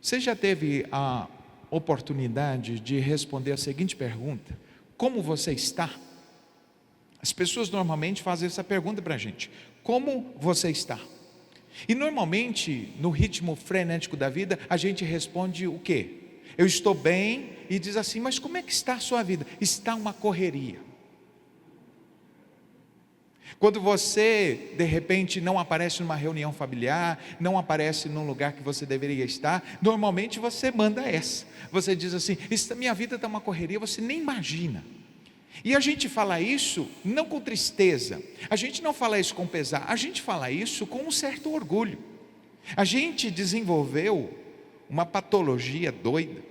Você já teve a oportunidade de responder a seguinte pergunta: como você está? As pessoas normalmente fazem essa pergunta para a gente: como você está? E normalmente, no ritmo frenético da vida, a gente responde o quê? Eu estou bem, e diz assim: mas como é que está a sua vida? Está uma correria. Quando você, de repente, não aparece numa reunião familiar, não aparece num lugar que você deveria estar, normalmente você manda essa. Você diz assim: minha vida está uma correria, você nem imagina. E a gente fala isso não com tristeza, a gente não fala isso com pesar, a gente fala isso com um certo orgulho. A gente desenvolveu uma patologia doida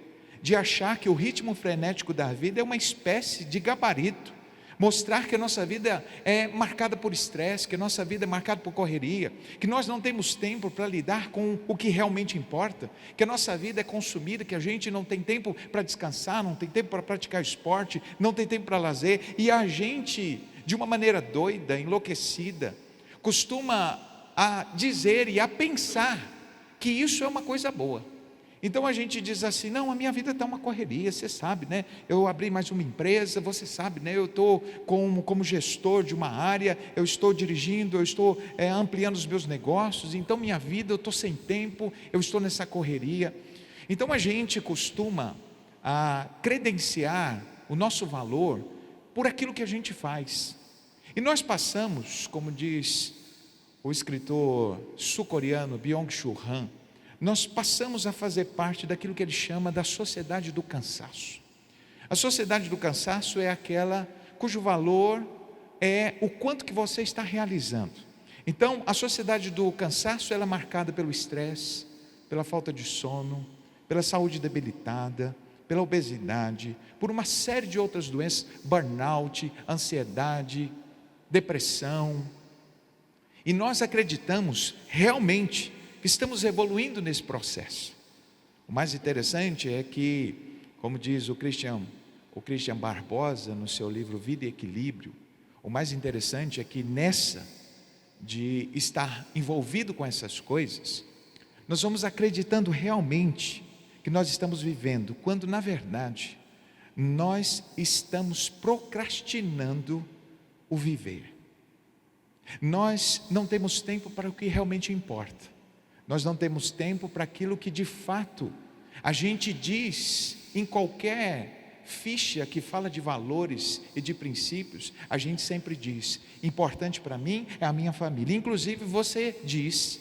de achar que o ritmo frenético da vida é uma espécie de gabarito, mostrar que a nossa vida é marcada por estresse, que a nossa vida é marcada por correria, que nós não temos tempo para lidar com o que realmente importa, que a nossa vida é consumida, que a gente não tem tempo para descansar, não tem tempo para praticar esporte, não tem tempo para lazer, e a gente, de uma maneira doida, enlouquecida, costuma a dizer e a pensar que isso é uma coisa boa. Então a gente diz assim: não, a minha vida está uma correria, você sabe, né? Eu abri mais uma empresa, você sabe, né? Eu estou como gestor de uma área, eu estou dirigindo, eu estou ampliando os meus negócios, então minha vida, eu estou sem tempo, eu estou nessa correria. Então a gente costuma a credenciar o nosso valor por aquilo que a gente faz. E nós passamos, como diz o escritor sul-coreano Byung-Chul Han, nós passamos a fazer parte daquilo que ele chama da sociedade do cansaço. A sociedade do cansaço é aquela cujo valor é o quanto que você está realizando. Então, a sociedade do cansaço, ela é marcada pelo estresse, pela falta de sono, pela saúde debilitada, pela obesidade, por uma série de outras doenças, burnout, ansiedade, depressão. E nós acreditamos realmente que estamos evoluindo nesse processo. O mais interessante é que, como diz o Christian Barbosa no seu livro Vida e Equilíbrio, o mais interessante é que nessa de estar envolvido com essas coisas, nós vamos acreditando realmente que nós estamos vivendo, quando na verdade nós estamos procrastinando o viver. Nós não temos tempo para o que realmente importa. Nós não temos tempo para aquilo que de fato a gente diz em qualquer ficha que fala de valores e de princípios. A gente sempre diz: importante para mim é a minha família. Inclusive você diz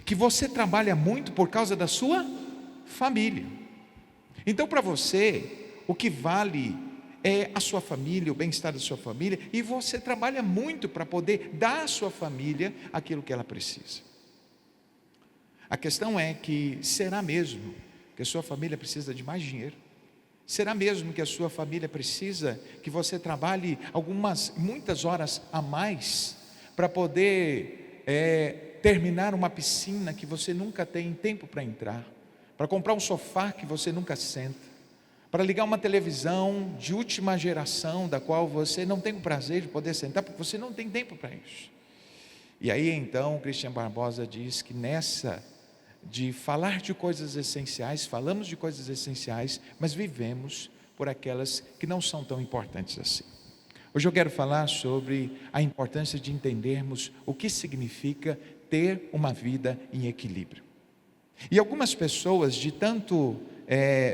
que você trabalha muito por causa da sua família. Então para você o que vale é a sua família, o bem-estar da sua família, e você trabalha muito para poder dar à sua família aquilo que ela precisa. A questão é que, será mesmo que a sua família precisa de mais dinheiro? Será mesmo que a sua família precisa que você trabalhe muitas horas a mais para poder terminar uma piscina que você nunca tem tempo para entrar, para comprar um sofá que você nunca senta, para ligar uma televisão de última geração da qual você não tem o prazer de poder sentar, porque você não tem tempo para isso? E aí então o Christian Barbosa diz que nessa de falar de coisas essenciais, falamos de coisas essenciais, mas vivemos por aquelas que não são tão importantes assim. Hoje eu quero falar sobre a importância de entendermos o que significa ter uma vida em equilíbrio. E algumas pessoas, de tanto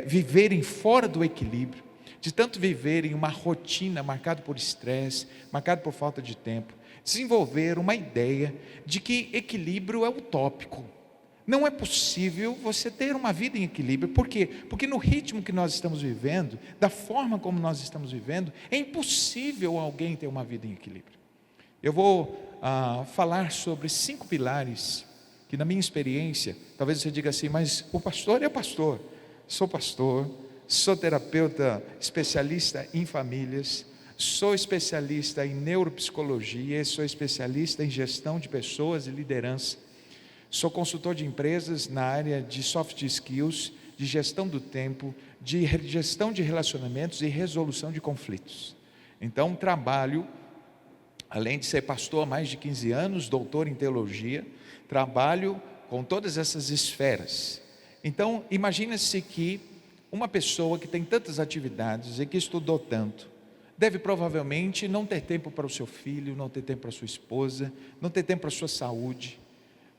viverem fora do equilíbrio, de tanto viverem uma rotina marcada por estresse, marcada por falta de tempo, desenvolveram uma ideia de que equilíbrio é utópico. Não é possível você ter uma vida em equilíbrio. Por quê? Porque no ritmo que nós estamos vivendo, da forma como nós estamos vivendo, é impossível alguém ter uma vida em equilíbrio. Eu vou falar sobre 5 pilares que, na minha experiência, talvez você diga assim: mas o pastor é pastor. Sou pastor, sou terapeuta especialista em famílias, sou especialista em neuropsicologia, sou especialista em gestão de pessoas e liderança. Sou consultor de empresas na área de soft skills, de gestão do tempo, de gestão de relacionamentos e resolução de conflitos. Então trabalho, além de ser pastor há mais de 15 anos, doutor em teologia, trabalho com todas essas esferas. Então, imagine-se que uma pessoa que tem tantas atividades e que estudou tanto, deve provavelmente não ter tempo para o seu filho, não ter tempo para a sua esposa, não ter tempo para a sua saúde.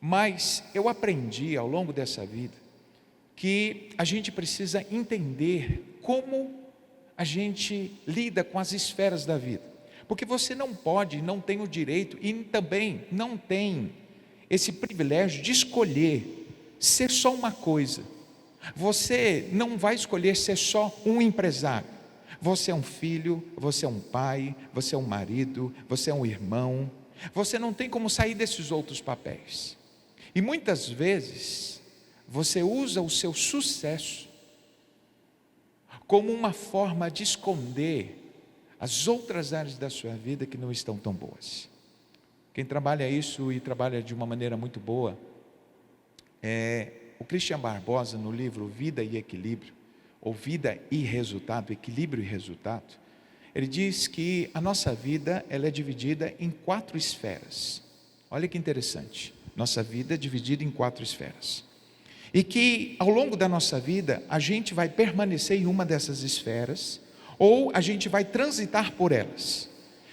Mas eu aprendi ao longo dessa vida que a gente precisa entender como a gente lida com as esferas da vida. Porque você não pode, não tem o direito e também não tem esse privilégio de escolher ser só uma coisa. Você não vai escolher ser só um empresário. Você é um filho, você é um pai, você é um marido, você é um irmão. Você não tem como sair desses outros papéis. E muitas vezes você usa o seu sucesso como uma forma de esconder as outras áreas da sua vida que não estão tão boas. Quem trabalha isso e trabalha de uma maneira muito boa é o Christian Barbosa, no livro Vida e Equilíbrio, ou Vida e Resultado, Equilíbrio e Resultado. Ele diz que a nossa vida ela é dividida em 4 esferas. Olha que interessante, nossa vida é dividida em 4 esferas. E que ao longo da nossa vida, a gente vai permanecer em uma dessas esferas, ou a gente vai transitar por elas.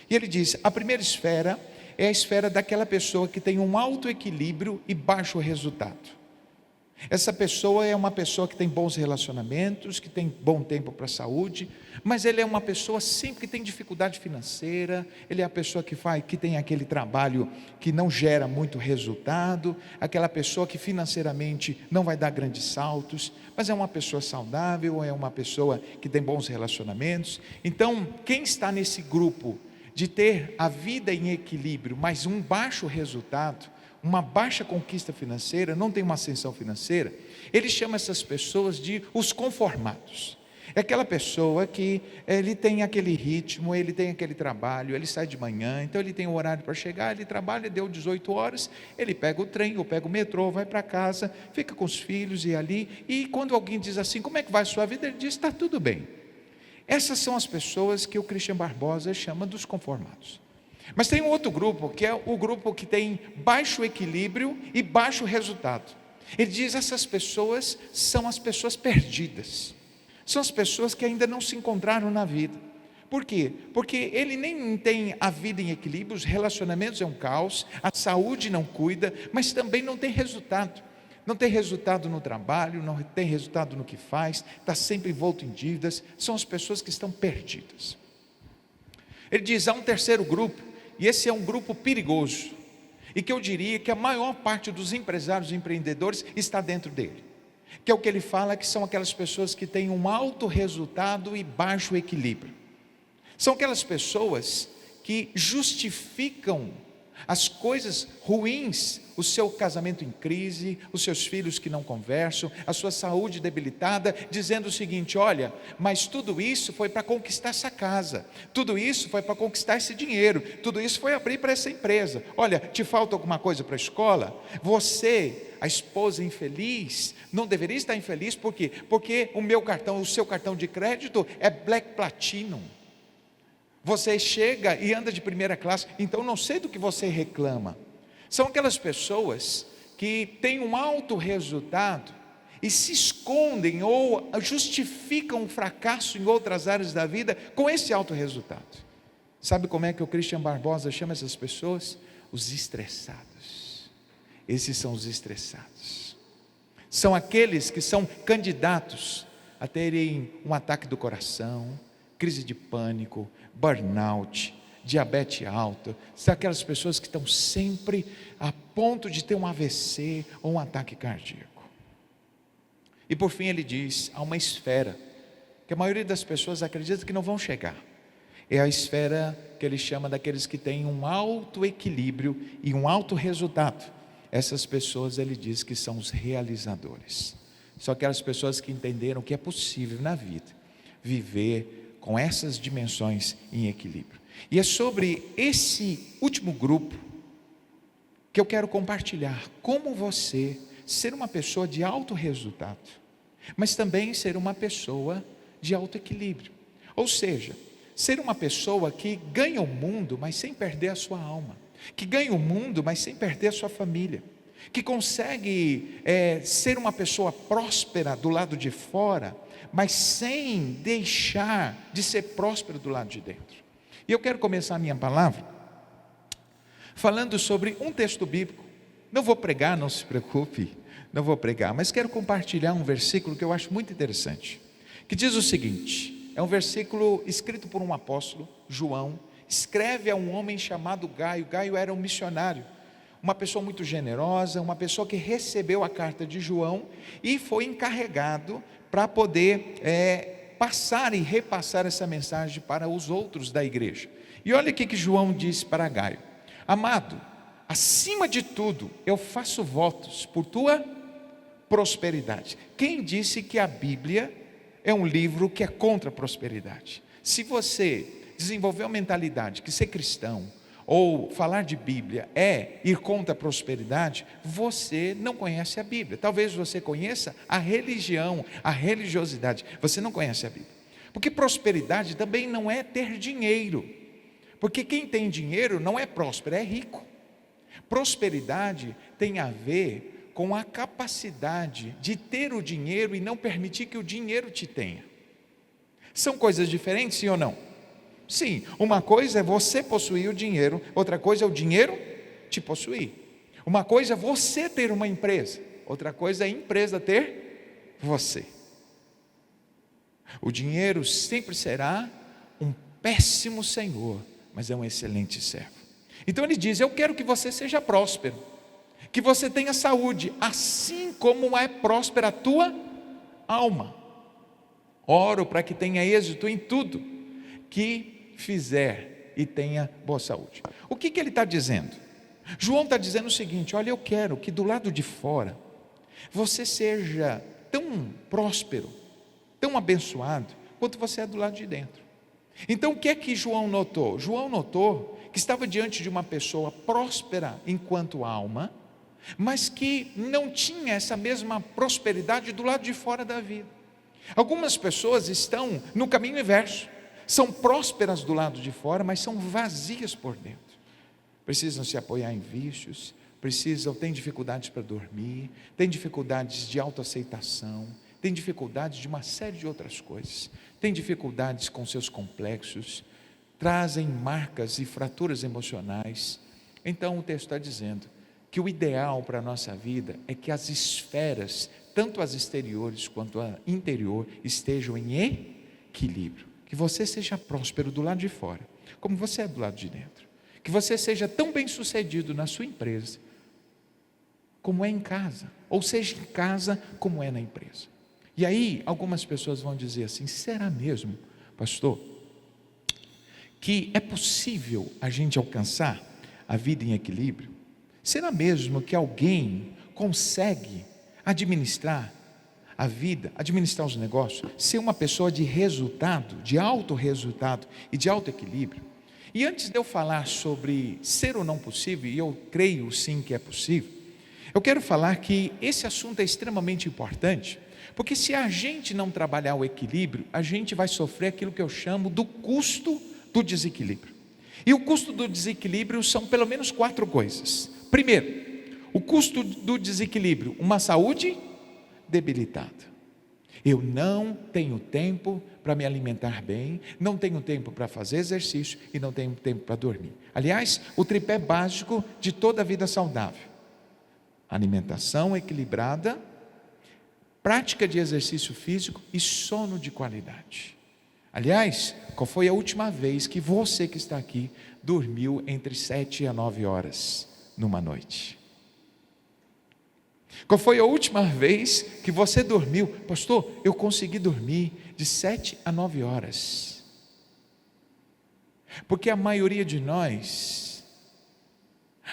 E ele diz, a primeira esfera é a esfera daquela pessoa que tem um alto equilíbrio e baixo resultado. Essa pessoa é uma pessoa que tem bons relacionamentos, que tem bom tempo para a saúde, mas ele é uma pessoa sempre que tem dificuldade financeira, ele é a pessoa que tem aquele trabalho que não gera muito resultado, aquela pessoa que financeiramente não vai dar grandes saltos, mas é uma pessoa saudável, é uma pessoa que tem bons relacionamentos. Então, quem está nesse grupo de ter a vida em equilíbrio, mas um baixo resultado, uma baixa conquista financeira, não tem uma ascensão financeira, ele chama essas pessoas de os conformados. É aquela pessoa que ele tem aquele ritmo, ele tem aquele trabalho, ele sai de manhã, então ele tem um horário para chegar, ele trabalha, deu 18 horas, ele pega o trem ou pega o metrô, vai para casa, fica com os filhos e ali, e quando alguém diz assim, como é que vai a sua vida? Ele diz, está tudo bem. Essas são as pessoas que o Christian Barbosa chama dos conformados. Mas tem um outro grupo, que é o grupo que tem baixo equilíbrio e baixo resultado. Ele diz, essas pessoas são as pessoas perdidas, são as pessoas que ainda não se encontraram na vida. Por quê? Porque ele nem tem a vida em equilíbrio, os relacionamentos é um caos, a saúde não cuida, mas também não tem resultado. Não tem resultado no trabalho, não tem resultado no que faz, está sempre envolto em dívidas, são as pessoas que estão perdidas. Ele diz, há um terceiro grupo, e esse é um grupo perigoso, e que eu diria que a maior parte dos empresários e empreendedores está dentro dele, que é o que ele fala que são aquelas pessoas que têm um alto resultado e baixo equilíbrio. São aquelas pessoas que justificam as coisas ruins, o seu casamento em crise, os seus filhos que não conversam, a sua saúde debilitada, dizendo o seguinte, olha, mas tudo isso foi para conquistar essa casa, tudo isso foi para conquistar esse dinheiro, tudo isso foi abrir para essa empresa, olha, te falta alguma coisa para a escola? Você, a esposa infeliz, não deveria estar infeliz, por quê? Porque o seu cartão de crédito é Black Platinum, você chega e anda de primeira classe, então não sei do que você reclama. São aquelas pessoas que têm um alto resultado e se escondem ou justificam o fracasso em outras áreas da vida com esse alto resultado. Sabe como é que o Christian Barbosa chama essas pessoas? Os estressados. Esses são os estressados. São aqueles que são candidatos a terem um ataque do coração, crise de pânico, burnout, diabetes alta. São aquelas pessoas que estão sempre a ponto de ter um AVC ou um ataque cardíaco. E por fim ele diz, há uma esfera que a maioria das pessoas acredita que não vão chegar. É a esfera que ele chama daqueles que têm um alto equilíbrio e um alto resultado. Essas pessoas ele diz que são os realizadores. São aquelas pessoas que entenderam que é possível na vida viver com essas dimensões em equilíbrio. E é sobre esse último grupo que eu quero compartilhar como você ser uma pessoa de alto resultado, mas também ser uma pessoa de alto equilíbrio. Ou seja, ser uma pessoa que ganha o mundo, mas sem perder a sua alma, que ganha o mundo, mas sem perder a sua família, que consegue ser uma pessoa próspera do lado de fora, mas sem deixar de ser próspero do lado de dentro. E eu quero começar a minha palavra falando sobre um texto bíblico. Não vou pregar, não se preocupe, não vou pregar, mas quero compartilhar um versículo que eu acho muito interessante, que diz o seguinte, é um versículo escrito por um apóstolo, João, escreve a um homem chamado Gaio. Gaio era um missionário, uma pessoa muito generosa, uma pessoa que recebeu a carta de João e foi encarregado para poder passar e repassar essa mensagem para os outros da igreja. E olha o que João disse para Gaio: amado, acima de tudo eu faço votos por tua prosperidade. Quem disse que a Bíblia é um livro que é contra a prosperidade? Se você desenvolver uma mentalidade que ser cristão ou falar de Bíblia é ir contra a prosperidade, você não conhece a Bíblia. Talvez você conheça a religião, a religiosidade, você não conhece a Bíblia. Porque prosperidade também não é ter dinheiro, porque quem tem dinheiro não é próspero, é rico. Prosperidade tem a ver com a capacidade de ter o dinheiro e não permitir que o dinheiro te tenha. São coisas diferentes, sim ou não? Sim, uma coisa é você possuir o dinheiro, outra coisa é o dinheiro te possuir. Uma coisa é você ter uma empresa, outra coisa é a empresa ter você. O dinheiro sempre será um péssimo senhor, mas é um excelente servo. Então ele diz: eu quero que você seja próspero, que você tenha saúde, assim como é próspera a tua alma. Oro para que tenha êxito em tudo que fizer e tenha boa saúde. O que ele está dizendo? João está dizendo o seguinte: olha, eu quero que do lado de fora você seja tão próspero, tão abençoado, quanto você é do lado de dentro. Então o que é que João notou? João notou que estava diante de uma pessoa próspera enquanto alma, mas que não tinha essa mesma prosperidade do lado de fora da vida. Algumas pessoas estão no caminho inverso, são prósperas do lado de fora, mas são vazias por dentro. Precisam se apoiar em vícios, têm dificuldades para dormir, têm dificuldades de autoaceitação, têm dificuldades de uma série de outras coisas, têm dificuldades com seus complexos, trazem marcas e fraturas emocionais. Então o texto está dizendo que o ideal para a nossa vida é que as esferas, tanto as exteriores quanto a interior, estejam em equilíbrio. Que você seja próspero do lado de fora, como você é do lado de dentro. Que você seja tão bem sucedido na sua empresa, como é em casa, ou seja em casa, como é na empresa. E aí, algumas pessoas vão dizer assim: será mesmo, pastor, que é possível a gente alcançar a vida em equilíbrio? Será mesmo que alguém consegue administrar a vida, administrar os negócios, ser uma pessoa de resultado, de alto resultado e de alto equilíbrio? E antes de eu falar sobre ser ou não possível, e eu creio sim que é possível, eu quero falar que esse assunto é extremamente importante, porque se a gente não trabalhar o equilíbrio, a gente vai sofrer aquilo que eu chamo do custo do desequilíbrio. E o custo do desequilíbrio são pelo menos 4 coisas. Primeiro, o custo do desequilíbrio: uma saúde debilitada. Eu não tenho tempo para me alimentar bem, não tenho tempo para fazer exercício e não tenho tempo para dormir. Aliás, o tripé básico de toda a vida saudável: alimentação equilibrada, prática de exercício físico e sono de qualidade. Aliás, qual foi a última vez que você que está aqui dormiu entre 7 a 9 horas numa noite? Qual foi a última vez que você dormiu? Pastor, eu consegui dormir de 7 a 9 horas. Porque a maioria de nós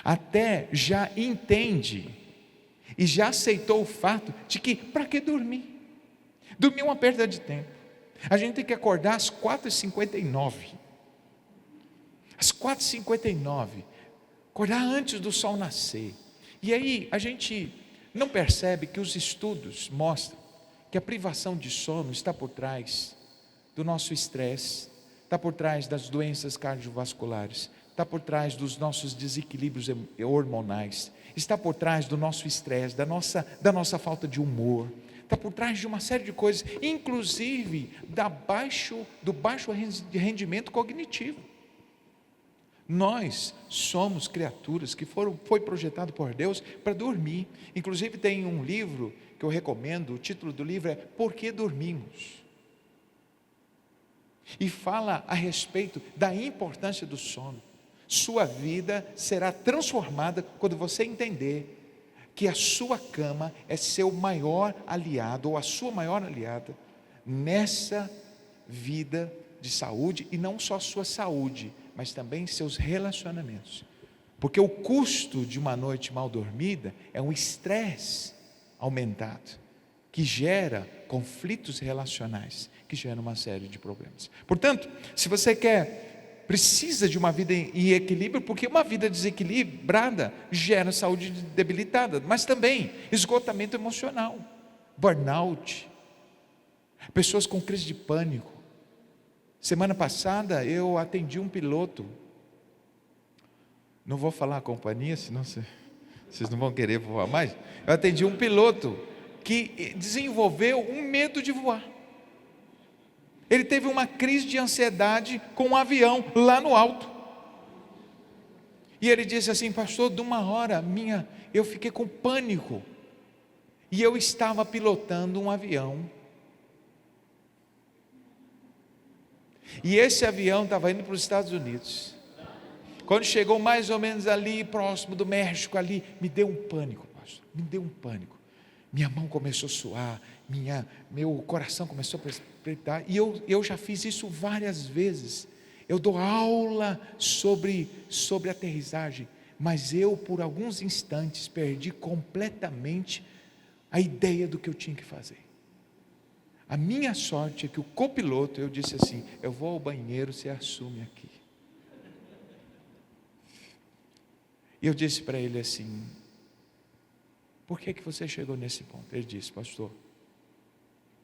até já entende e já aceitou o fato de que para que dormir? Dormir é uma perda de tempo. A gente tem que acordar às 4h59. Às 4h59, acordar antes do sol nascer. E aí a gente não percebe que os estudos mostram que a privação de sono está por trás do nosso estresse, está por trás das doenças cardiovasculares, está por trás dos nossos desequilíbrios hormonais está por trás do nosso estresse, da nossa falta de humor, está por trás de uma série de coisas, inclusive do baixo rendimento cognitivo. Nós somos criaturas que foi projetado por Deus para dormir. Inclusive tem um livro que eu recomendo, o título do livro é Por que Dormimos? E fala a respeito da importância do sono. Sua vida será transformada quando você entender que a sua cama é seu maior aliado, ou a sua maior aliada, nessa vida de saúde, e não só sua saúde, mas também seus relacionamentos. Porque o custo de uma noite mal dormida é um estresse aumentado, que gera conflitos relacionais, que gera uma série de problemas. Portanto, se você precisa de uma vida em equilíbrio, porque uma vida desequilibrada gera saúde debilitada, mas também esgotamento emocional, burnout, pessoas com crise de pânico. Semana passada eu atendi um piloto, não vou falar a companhia, senão vocês não vão querer voar mais. Eu atendi um piloto que desenvolveu um medo de voar. Ele teve uma crise de ansiedade com um avião lá no alto. E ele disse assim: pastor, de uma hora eu fiquei com pânico. E eu estava pilotando um avião. E esse avião estava indo para os Estados Unidos. Quando chegou mais ou menos ali, próximo do México, ali, me deu um pânico, pastor. Me deu um pânico. Minha mão começou a suar, meu coração começou a palpitar. E eu já fiz isso várias vezes. Eu dou aula sobre aterrissagem, mas eu por alguns instantes perdi completamente a ideia do que eu tinha que fazer. A minha sorte é que o copiloto, eu disse assim: eu vou ao banheiro, você assume aqui. E eu disse para ele assim: por que você chegou nesse ponto? Ele disse: pastor,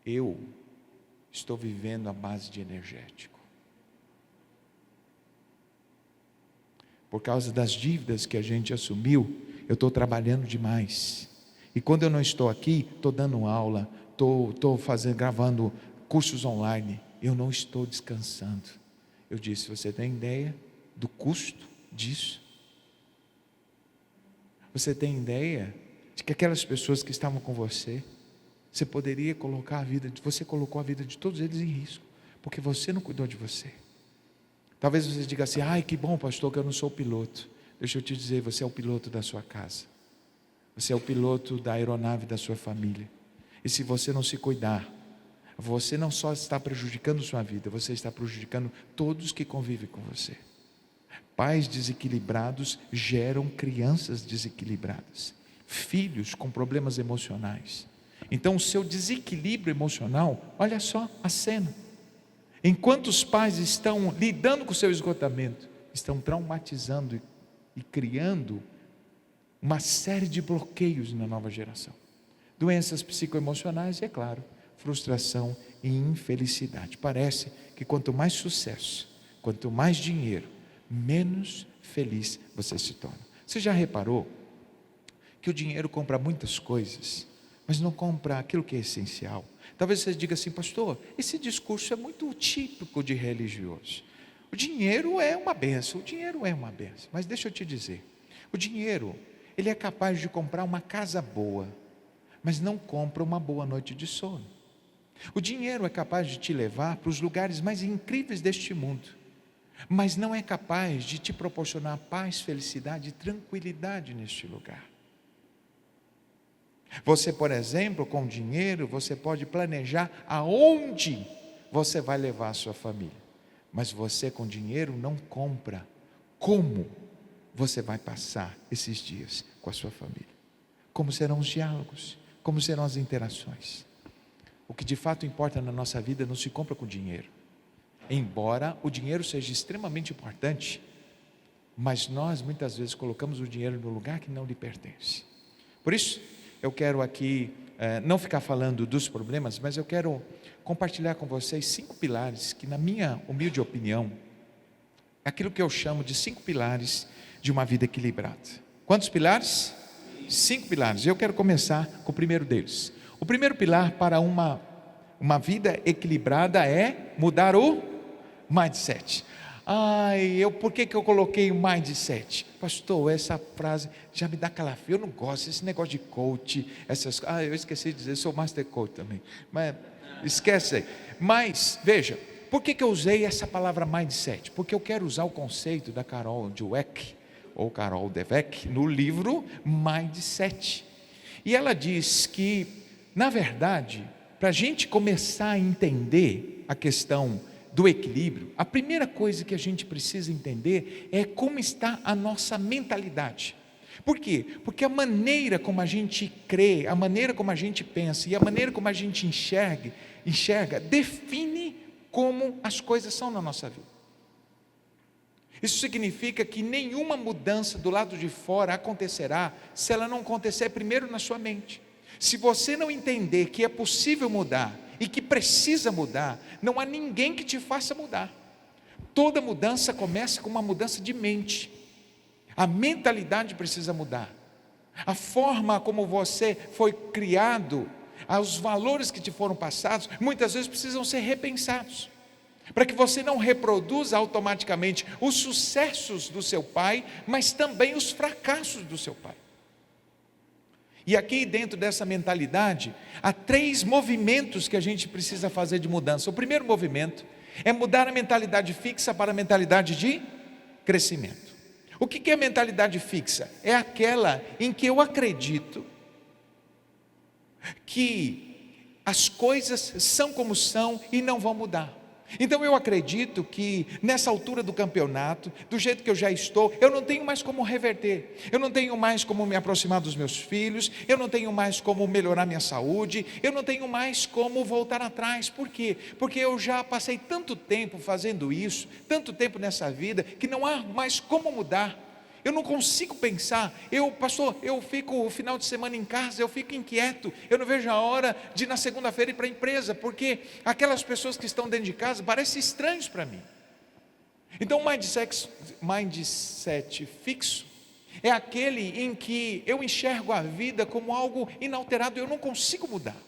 eu estou vivendo à base de energético. Por causa das dívidas que a gente assumiu, eu estou trabalhando demais. E quando eu não estou aqui, estou dando aula, estou gravando cursos online, eu não estou descansando. Eu disse: você tem ideia do custo disso? Você tem ideia de que aquelas pessoas que estavam com você poderia colocar você colocou a vida de todos eles em risco, porque você não cuidou de você. Talvez você diga assim: ai, que bom, pastor, que eu não sou o piloto. Deixa eu te dizer, você é o piloto da sua casa. Você é o piloto da aeronave da sua família. E se você não se cuidar, você não só está prejudicando sua vida, você está prejudicando todos que convivem com você. Pais desequilibrados geram crianças desequilibradas, filhos com problemas emocionais. Então o seu desequilíbrio emocional, olha só a cena. Enquanto os pais estão lidando com o seu esgotamento, estão traumatizando e criando uma série de bloqueios na nova geração. Doenças psicoemocionais e, é claro, frustração e infelicidade. Parece que quanto mais sucesso, quanto mais dinheiro, menos feliz você se torna. Você já reparou que o dinheiro compra muitas coisas, mas não compra aquilo que é essencial? Talvez você diga assim: pastor, esse discurso é muito típico de religioso. O dinheiro é uma benção, mas deixa eu te dizer, o dinheiro, ele é capaz de comprar uma casa boa, mas não compra uma boa noite de sono. O dinheiro é capaz de te levar para os lugares mais incríveis deste mundo, mas não é capaz de te proporcionar paz, felicidade e tranquilidade neste lugar. Você, por exemplo, com dinheiro, você pode planejar aonde você vai levar a sua família, mas você com dinheiro não compra como você vai passar esses dias com a sua família. Como serão os diálogos, como serão as interações. O que de fato importa na nossa vida não se compra com dinheiro. Embora o dinheiro seja extremamente importante, mas nós muitas vezes colocamos o dinheiro no lugar que não lhe pertence. Por isso, eu quero aqui não ficar falando dos problemas, mas eu quero compartilhar com vocês 5 pilares que, na minha humilde opinião, é aquilo que eu chamo de 5 pilares de uma vida equilibrada. Quantos pilares? 5 pilares. Eu quero começar com o primeiro deles. O primeiro pilar para uma vida equilibrada é mudar o mindset. Por que eu coloquei o mindset? Pastor, essa frase já me dá calafrio, eu não gosto, esse negócio de coach, eu esqueci de dizer, sou master coach também, mas esquece aí. Mas, veja, por que eu usei essa palavra mindset? Porque eu quero usar o conceito da Carol Dweck, ou Carol Dweck, no livro Mindset. E ela diz que, na verdade, para a gente começar a entender a questão do equilíbrio, a primeira coisa que a gente precisa entender é como está a nossa mentalidade. Por quê? Porque a maneira como a gente crê, a maneira como a gente pensa e a maneira como a gente enxerga define como as coisas são na nossa vida. Isso significa que nenhuma mudança do lado de fora acontecerá se ela não acontecer primeiro na sua mente. Se você não entender que é possível mudar e que precisa mudar, não há ninguém que te faça mudar. Toda mudança começa com uma mudança de mente. A mentalidade precisa mudar. A forma como você foi criado, os valores que te foram passados, muitas vezes precisam ser repensados, para que você não reproduza automaticamente os sucessos do seu pai, mas também os fracassos do seu pai. E aqui dentro dessa mentalidade, há 3 movimentos que a gente precisa fazer de mudança. O primeiro movimento é mudar a mentalidade fixa para a mentalidade de crescimento. O que é mentalidade fixa? É aquela em que eu acredito que as coisas são como são e não vão mudar. Então eu acredito que nessa altura do campeonato, do jeito que eu já estou, eu não tenho mais como reverter, eu não tenho mais como me aproximar dos meus filhos, eu não tenho mais como melhorar minha saúde, eu não tenho mais como voltar atrás. Por quê? Porque eu já passei tanto tempo fazendo isso, tanto tempo nessa vida, que não há mais como mudar. Eu não consigo pensar, pastor, eu fico o final de semana em casa, eu fico inquieto, eu não vejo a hora de ir na segunda-feira ir para a empresa, porque aquelas pessoas que estão dentro de casa parecem estranhos para mim. Então o mindset fixo é aquele em que eu enxergo a vida como algo inalterado, eu não consigo mudar.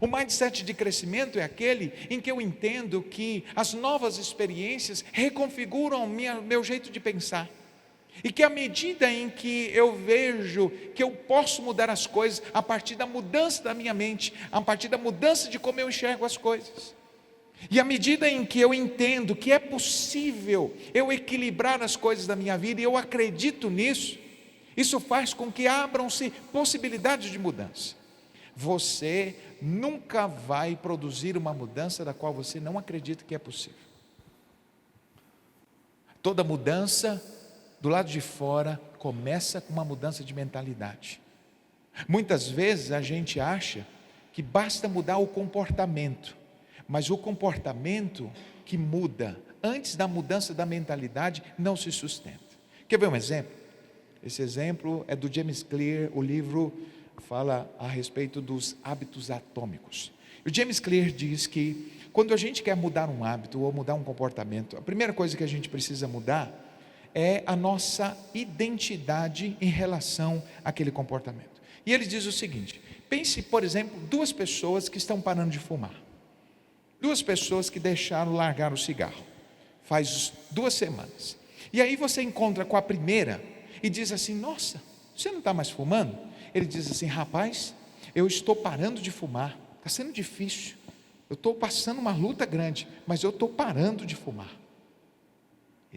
O mindset de crescimento é aquele em que eu entendo que as novas experiências reconfiguram meu jeito de pensar. E que à medida em que eu vejo que eu posso mudar as coisas, a partir da mudança da minha mente, a partir da mudança de como eu enxergo as coisas, e à medida em que eu entendo que é possível eu equilibrar as coisas da minha vida, e eu acredito nisso, isso faz com que abram-se possibilidades de mudança. Você nunca vai produzir uma mudança da qual você não acredita que é possível. Toda mudança do lado de fora começa com uma mudança de mentalidade. Muitas vezes a gente acha que basta mudar o comportamento, mas o comportamento que muda antes da mudança da mentalidade não se sustenta. Quer ver um exemplo? Esse exemplo é do James Clear. O livro fala a respeito dos hábitos atômicos. O James Clear diz que quando a gente quer mudar um hábito ou mudar um comportamento, a primeira coisa que a gente precisa mudar é a nossa identidade em relação àquele comportamento. E ele diz o seguinte: pense, por exemplo, 2 pessoas que estão parando de fumar. 2 pessoas que largaram o cigarro, faz 2 semanas. E aí você encontra com a primeira e diz assim: nossa, você não está mais fumando? Ele diz assim: rapaz, eu estou parando de fumar, está sendo difícil, eu estou passando uma luta grande, mas eu estou parando de fumar.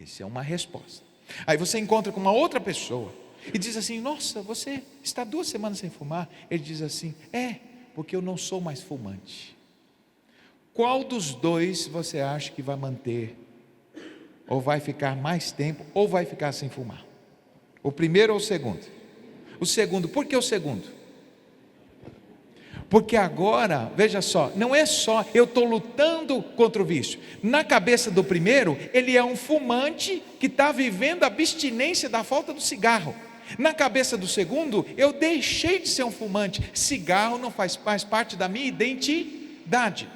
Essa é uma resposta. Aí você encontra com uma outra pessoa e diz assim: nossa, você está 2 semanas sem fumar? Ele diz assim: porque eu não sou mais fumante. Qual dos 2 você acha que vai manter, ou vai ficar mais tempo, ou vai ficar sem fumar? O primeiro ou o segundo? O segundo. Por que o segundo? Porque agora, veja só, não é só eu estou lutando contra o vício. Na cabeça do primeiro, ele é um fumante que está vivendo a abstinência da falta do cigarro. Na cabeça do segundo, eu deixei de ser um fumante. Cigarro não faz mais parte da minha identidade.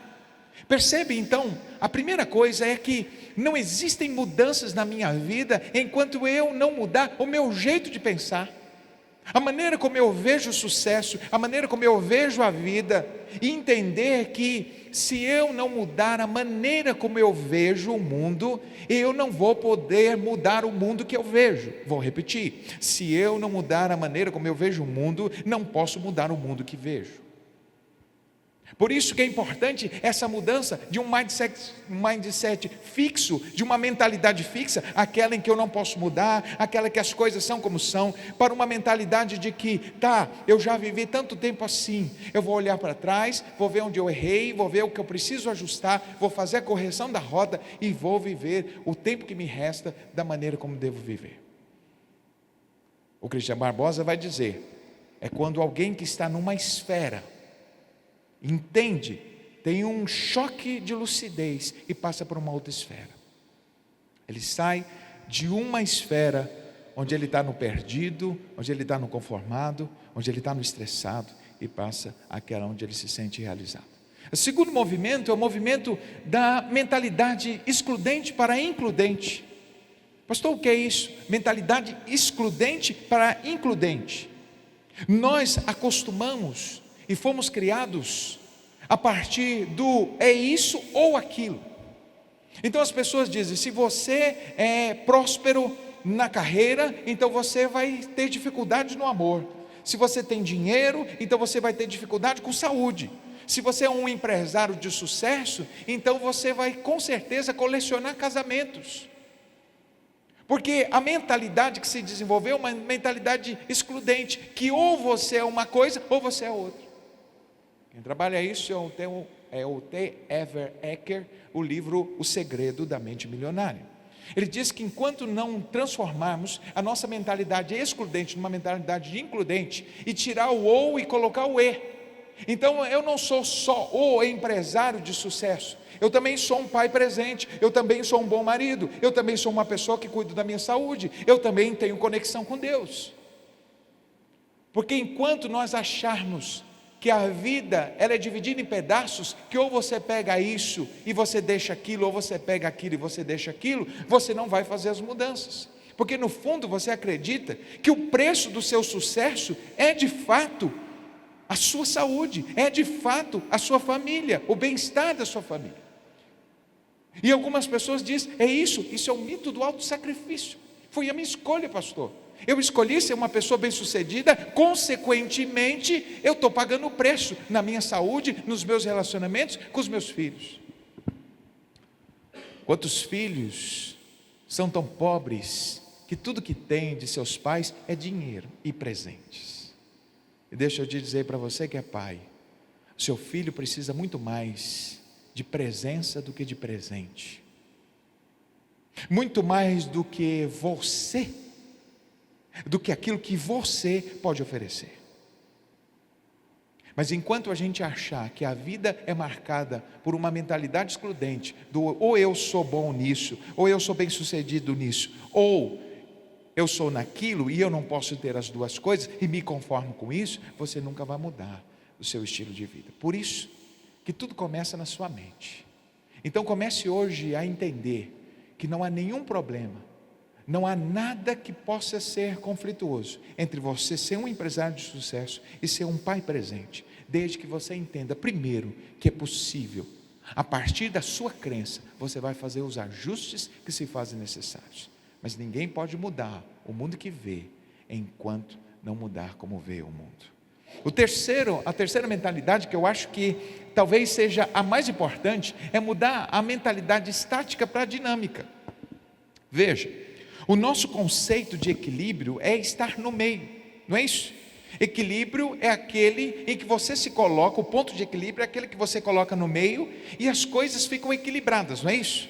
Percebe então? A primeira coisa é que não existem mudanças na minha vida enquanto eu não mudar o meu jeito de pensar. A maneira como eu vejo o sucesso, a maneira como eu vejo a vida, e entender que se eu não mudar a maneira como eu vejo o mundo, eu não vou poder mudar o mundo que eu vejo. Vou repetir: se eu não mudar a maneira como eu vejo o mundo, não posso mudar o mundo que vejo. Por isso que é importante essa mudança de um mindset fixo, de uma mentalidade fixa, aquela em que eu não posso mudar, aquela que as coisas são como são, para uma mentalidade de que, eu já vivi tanto tempo assim, eu vou olhar para trás, vou ver onde eu errei, vou ver o que eu preciso ajustar, vou fazer a correção da rota e vou viver o tempo que me resta da maneira como devo viver. O Christian Barbosa vai dizer, é quando alguém que está numa esfera entende, tem um choque de lucidez e passa para uma outra esfera. Ele sai de uma esfera onde ele está no perdido, onde ele está no conformado, onde ele está no estressado, e passa àquela onde ele se sente realizado. O segundo movimento é o movimento da mentalidade excludente para includente. Pastor, o que é isso? Mentalidade excludente para includente. Nós acostumamos e fomos criados a partir do é isso ou aquilo. Então as pessoas dizem, se você é próspero na carreira, então você vai ter dificuldade no amor. Se você tem dinheiro, então você vai ter dificuldade com saúde. Se você é um empresário de sucesso, então você vai com certeza colecionar casamentos. Porque a mentalidade que se desenvolveu é uma mentalidade excludente, que ou você é uma coisa ou você é outra. Quem trabalha isso é o T. Ever Ecker, o livro O Segredo da Mente Milionária. Ele diz que enquanto não transformarmos a nossa mentalidade excludente numa mentalidade includente, e tirar o ou e colocar o e, então eu não sou só o empresário de sucesso, eu também sou um pai presente, eu também sou um bom marido, eu também sou uma pessoa que cuida da minha saúde, eu também tenho conexão com Deus. Porque enquanto nós acharmos que a vida ela é dividida em pedaços, que ou você pega isso e você deixa aquilo, ou você pega aquilo e você deixa aquilo, você não vai fazer as mudanças. Porque no fundo você acredita que o preço do seu sucesso é de fato a sua saúde, é de fato a sua família, o bem-estar da sua família. E algumas pessoas dizem, isso é o mito do auto-sacrifício. Foi a minha escolha, pastor. Eu escolhi ser uma pessoa bem-sucedida, consequentemente, eu estou pagando o preço na minha saúde, nos meus relacionamentos com os meus filhos. Quantos filhos são tão pobres que tudo que têm de seus pais é dinheiro e presentes? E deixa eu te dizer para você que é pai, seu filho precisa muito mais de presença do que de presente, muito mais do que você, do que aquilo que você pode oferecer. Mas enquanto a gente achar que a vida é marcada por uma mentalidade excludente, ou eu sou bom nisso, ou eu sou bem sucedido nisso, ou eu sou naquilo e eu não posso ter as duas coisas e me conformo com isso, você nunca vai mudar o seu estilo de vida. Por isso que tudo começa na sua mente. Então comece hoje a entender que não há nenhum problema, não há nada que possa ser conflituoso entre você ser um empresário de sucesso e ser um pai presente, desde que você entenda primeiro que é possível. A partir da sua crença, você vai fazer os ajustes que se fazem necessários. Mas ninguém pode mudar o mundo que vê, enquanto não mudar como vê o mundo. A terceira mentalidade, que eu acho que talvez seja a mais importante, é mudar a mentalidade estática para a dinâmica. Veja, o nosso conceito de equilíbrio é estar no meio, não é isso? Equilíbrio é aquele em que você se coloca, o ponto de equilíbrio é aquele que você coloca no meio e as coisas ficam equilibradas, não é isso?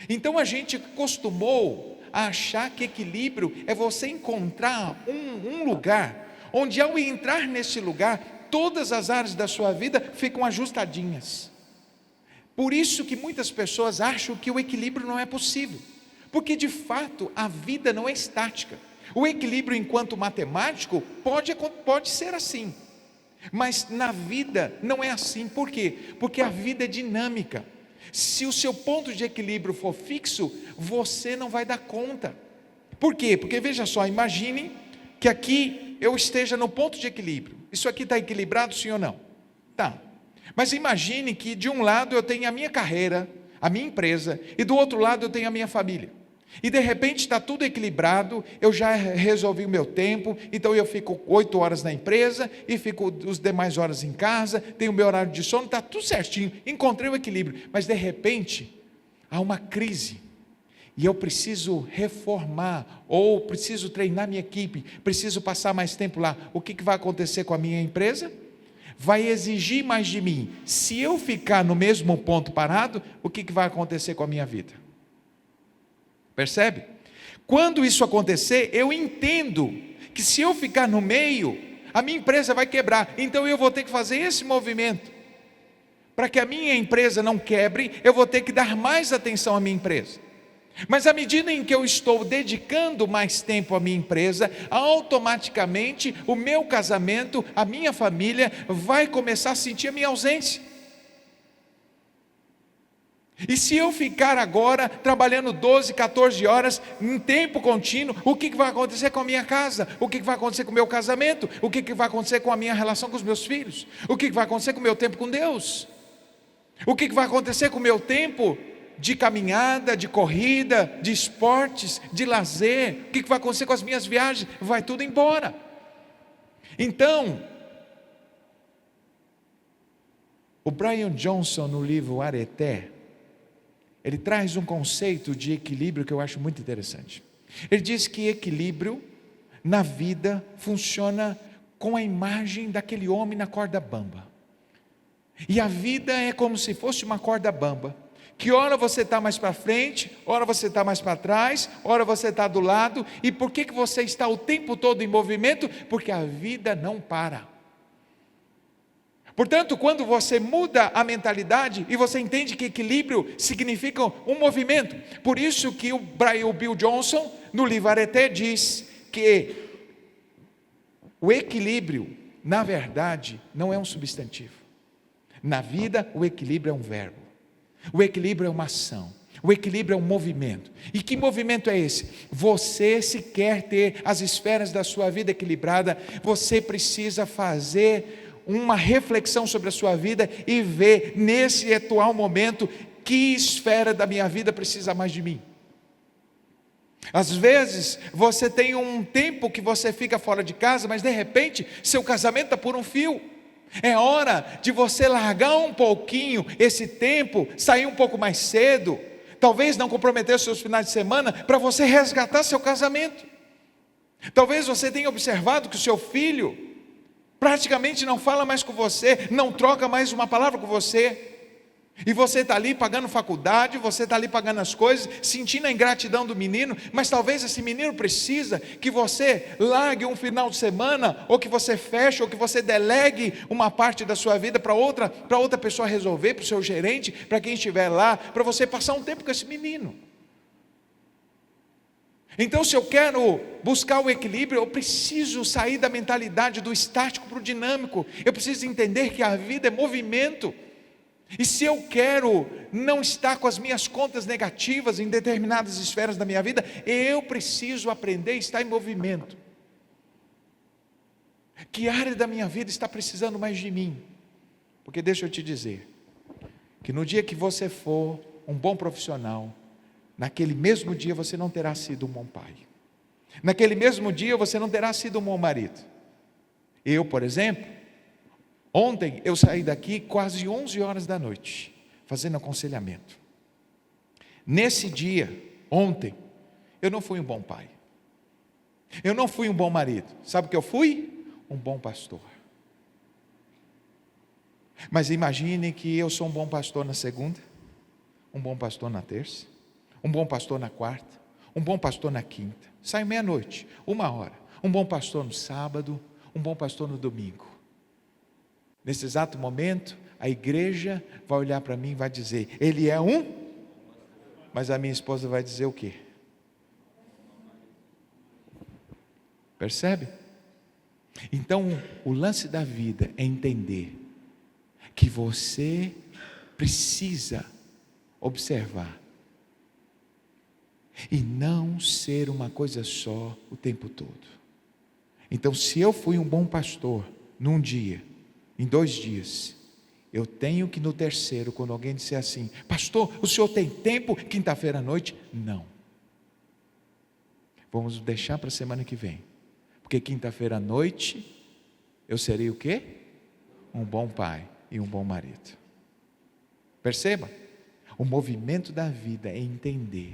Então a gente costumou a achar que equilíbrio é você encontrar um lugar onde, ao entrar nesse lugar, todas as áreas da sua vida ficam ajustadinhas. Por isso que muitas pessoas acham que o equilíbrio não é possível, porque de fato a vida não é estática. O equilíbrio enquanto matemático pode ser assim, mas na vida não é assim. Por quê? Porque a vida é dinâmica. Se o seu ponto de equilíbrio for fixo, você não vai dar conta. Por quê? Porque veja só, imagine que aqui eu esteja no ponto de equilíbrio. Isso aqui está equilibrado, sim ou não? Tá. Mas imagine que de um lado eu tenho a minha carreira, a minha empresa, e do outro lado eu tenho a minha família. E de repente está tudo equilibrado, eu já resolvi o meu tempo, então eu fico 8 horas na empresa, e fico as demais horas em casa, tenho o meu horário de sono, está tudo certinho, encontrei o equilíbrio. Mas de repente, há uma crise, e eu preciso reformar, ou preciso treinar minha equipe, preciso passar mais tempo lá. O que vai acontecer com a minha empresa? Vai exigir mais de mim. Se eu ficar no mesmo ponto parado, o que vai acontecer com a minha vida? Percebe? Quando isso acontecer, eu entendo que se eu ficar no meio, a minha empresa vai quebrar. Então eu vou ter que fazer esse movimento. Para que a minha empresa não quebre, eu vou ter que dar mais atenção à minha empresa. Mas à medida em que eu estou dedicando mais tempo à minha empresa, automaticamente o meu casamento, a minha família vai começar a sentir a minha ausência. E se eu ficar agora trabalhando 12, 14 horas em tempo contínuo, o que vai acontecer com a minha casa? O que vai acontecer com o meu casamento? O que vai acontecer com a minha relação com os meus filhos? O que vai acontecer com o meu tempo com Deus? O que vai acontecer com o meu tempo de caminhada, de corrida, de esportes, de lazer? O que vai acontecer com as minhas viagens? Vai tudo embora. Então, o Brian Johnson, no livro Areté, ele traz um conceito de equilíbrio que eu acho muito interessante. Ele diz que equilíbrio na vida funciona com a imagem daquele homem na corda bamba. E a vida é como se fosse uma corda bamba, que ora você está mais para frente, ora você está mais para trás, ora você está do lado. E por que você está o tempo todo em movimento? Porque a vida não para. Portanto, quando você muda a mentalidade e você entende que equilíbrio significa um movimento, por isso que o Bill Johnson, no livro Areté, diz que o equilíbrio, na verdade, não é um substantivo. Na vida, o equilíbrio é um verbo. O equilíbrio é uma ação. O equilíbrio é um movimento. E que movimento é esse? Você, se quer ter as esferas da sua vida equilibrada, você precisa fazer uma reflexão sobre a sua vida e ver nesse atual momento que esfera da minha vida precisa mais de mim. Às vezes você tem um tempo que você fica fora de casa, mas de repente seu casamento está por um fio. É hora de você largar um pouquinho esse tempo, sair um pouco mais cedo, talvez não comprometer os seus finais de semana, para você resgatar seu casamento. Talvez você tenha observado que o seu filho praticamente não fala mais com você, não troca mais uma palavra com você, e você está ali pagando faculdade, você está ali pagando as coisas, sentindo a ingratidão do menino, mas talvez esse menino precisa que você largue um final de semana, ou que você feche, ou que você delegue uma parte da sua vida para outra pessoa resolver, para o seu gerente, para quem estiver lá, para você passar um tempo com esse menino. Então, se eu quero buscar o equilíbrio, eu preciso sair da mentalidade do estático para o dinâmico. Eu preciso entender que a vida é movimento. E se eu quero não estar com as minhas contas negativas em determinadas esferas da minha vida, eu preciso aprender a estar em movimento. Que área da minha vida está precisando mais de mim? Porque deixa eu te dizer, que no dia que você for um bom profissional, naquele mesmo dia você não terá sido um bom pai. Naquele mesmo dia você não terá sido um bom marido. Eu, por exemplo, ontem eu saí daqui quase 11 horas da noite, fazendo aconselhamento. Nesse dia, ontem, eu não fui um bom pai. Eu não fui um bom marido. Sabe o que eu fui? Um bom pastor. Mas imagine que eu sou um bom pastor na segunda, um bom pastor na terça, um bom pastor na quarta, um bom pastor na quinta, saio meia-noite, 1 hora, um bom pastor no sábado, um bom pastor no domingo. Nesse exato momento, a igreja vai olhar para mim e vai dizer, ele é um, mas a minha esposa vai dizer o quê? Percebe? Então, o lance da vida é entender que você precisa observar e não ser uma coisa só o tempo todo. Então, se eu fui um bom pastor num dia, em 2 dias, eu tenho que no terceiro, quando alguém disser assim: pastor, o senhor tem tempo quinta-feira à noite? Não. Vamos deixar para a semana que vem, porque quinta-feira à noite eu serei o quê? Um bom pai e um bom marido. Perceba, o movimento da vida é entender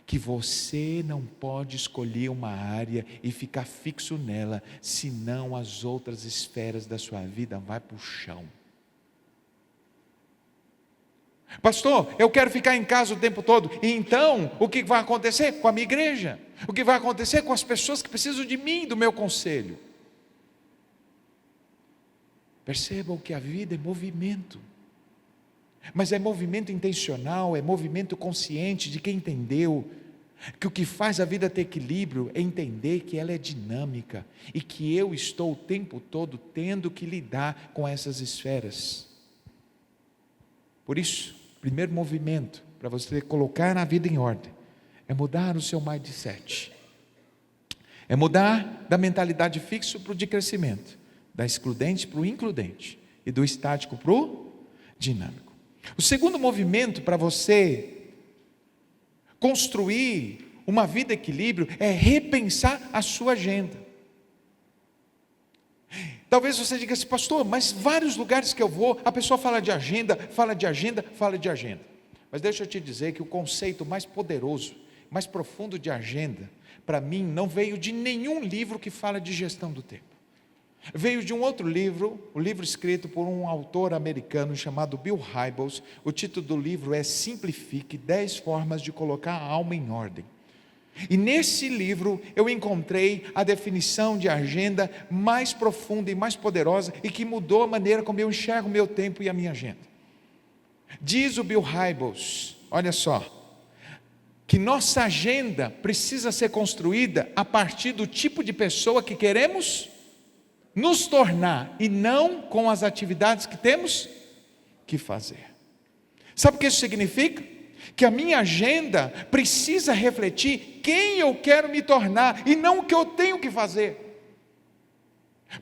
que você não pode escolher uma área e ficar fixo nela, senão as outras esferas da sua vida vão para o chão. Pastor, eu quero ficar em casa o tempo todo. E então, o que vai acontecer com a minha igreja? O que vai acontecer com as pessoas que precisam de mim, do meu conselho? Percebam que a vida é movimento. Mas é movimento intencional, é movimento consciente de quem entendeu que o que faz a vida ter equilíbrio é entender que ela é dinâmica e que eu estou o tempo todo tendo que lidar com essas esferas. Por isso, o primeiro movimento para você colocar a vida em ordem é mudar o seu mindset. É mudar da mentalidade fixa para o de crescimento, da excludente para o includente e do estático para o dinâmico. O segundo movimento para você construir uma vida em equilíbrio é repensar a sua agenda. Talvez você diga assim: pastor, mas vários lugares que eu vou, a pessoa fala de agenda, fala de agenda, fala de agenda. Mas deixa eu te dizer que o conceito mais poderoso, mais profundo de agenda, para mim não veio de nenhum livro que fala de gestão do tempo. Veio de um outro livro, o livro escrito por um autor americano chamado Bill Hybels. O título do livro é Simplifique: 10 formas de colocar a alma em ordem. E nesse livro eu encontrei a definição de agenda mais profunda e mais poderosa e que mudou a maneira como eu enxergo o meu tempo e a minha agenda. Diz o Bill Hybels, olha só, que nossa agenda precisa ser construída a partir do tipo de pessoa que queremos nos tornar e não com as atividades que temos que fazer. Sabe o que isso significa? Que a minha agenda precisa refletir quem eu quero me tornar e não o que eu tenho que fazer.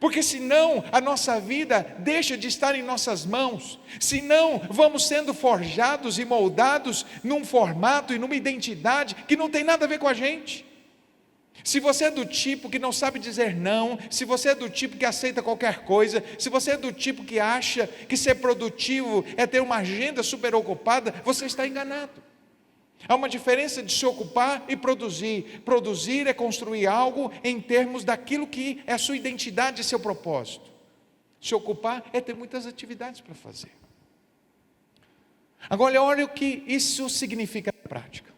Porque senão a nossa vida deixa de estar em nossas mãos, senão vamos sendo forjados e moldados num formato e numa identidade que não tem nada a ver com a gente. Se você é do tipo que não sabe dizer não, se você é do tipo que aceita qualquer coisa, se você é do tipo que acha que ser produtivo é ter uma agenda super ocupada, você está enganado. Há uma diferença de se ocupar e produzir. Produzir é construir algo em termos daquilo que é a sua identidade e seu propósito. Se ocupar é ter muitas atividades para fazer. Agora olha o que isso significa na prática.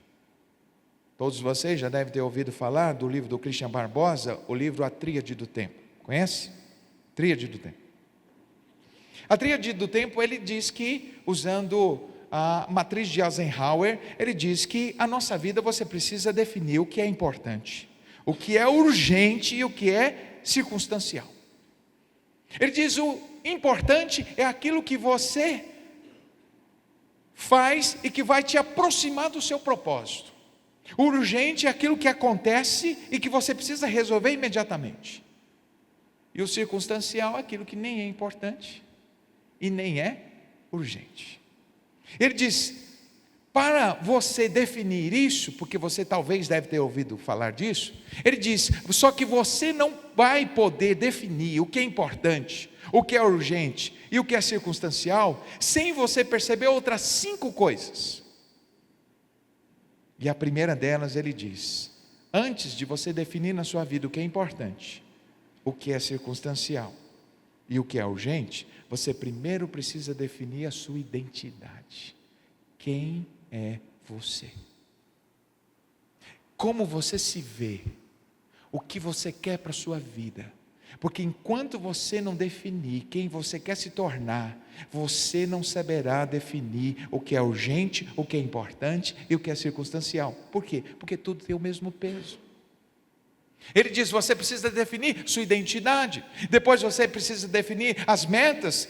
Todos vocês já devem ter ouvido falar do livro do Christian Barbosa, o livro A Tríade do Tempo. Conhece? Tríade do Tempo. A Tríade do Tempo, ele diz que, usando a matriz de Eisenhower, ele diz que a nossa vida você precisa definir o que é importante, o que é urgente e o que é circunstancial. Ele diz: o importante é aquilo que você faz e que vai te aproximar do seu propósito. O urgente é aquilo que acontece e que você precisa resolver imediatamente. E o circunstancial é aquilo que nem é importante e nem é urgente. Ele diz: para você definir isso, porque você talvez deve ter ouvido falar disso, ele diz: só que você não vai poder definir o que é importante, o que é urgente e o que é circunstancial, sem você perceber outras 5 coisas. E a primeira delas, ele diz: antes de você definir na sua vida o que é importante, o que é circunstancial e o que é urgente, você primeiro precisa definir a sua identidade. Quem é você? Como você se vê? O que você quer para a sua vida? Porque enquanto você não definir quem você quer se tornar, você não saberá definir o que é urgente, o que é importante e o que é circunstancial. Por quê? Porque tudo tem o mesmo peso. Ele diz: você precisa definir sua identidade, depois você precisa definir as metas,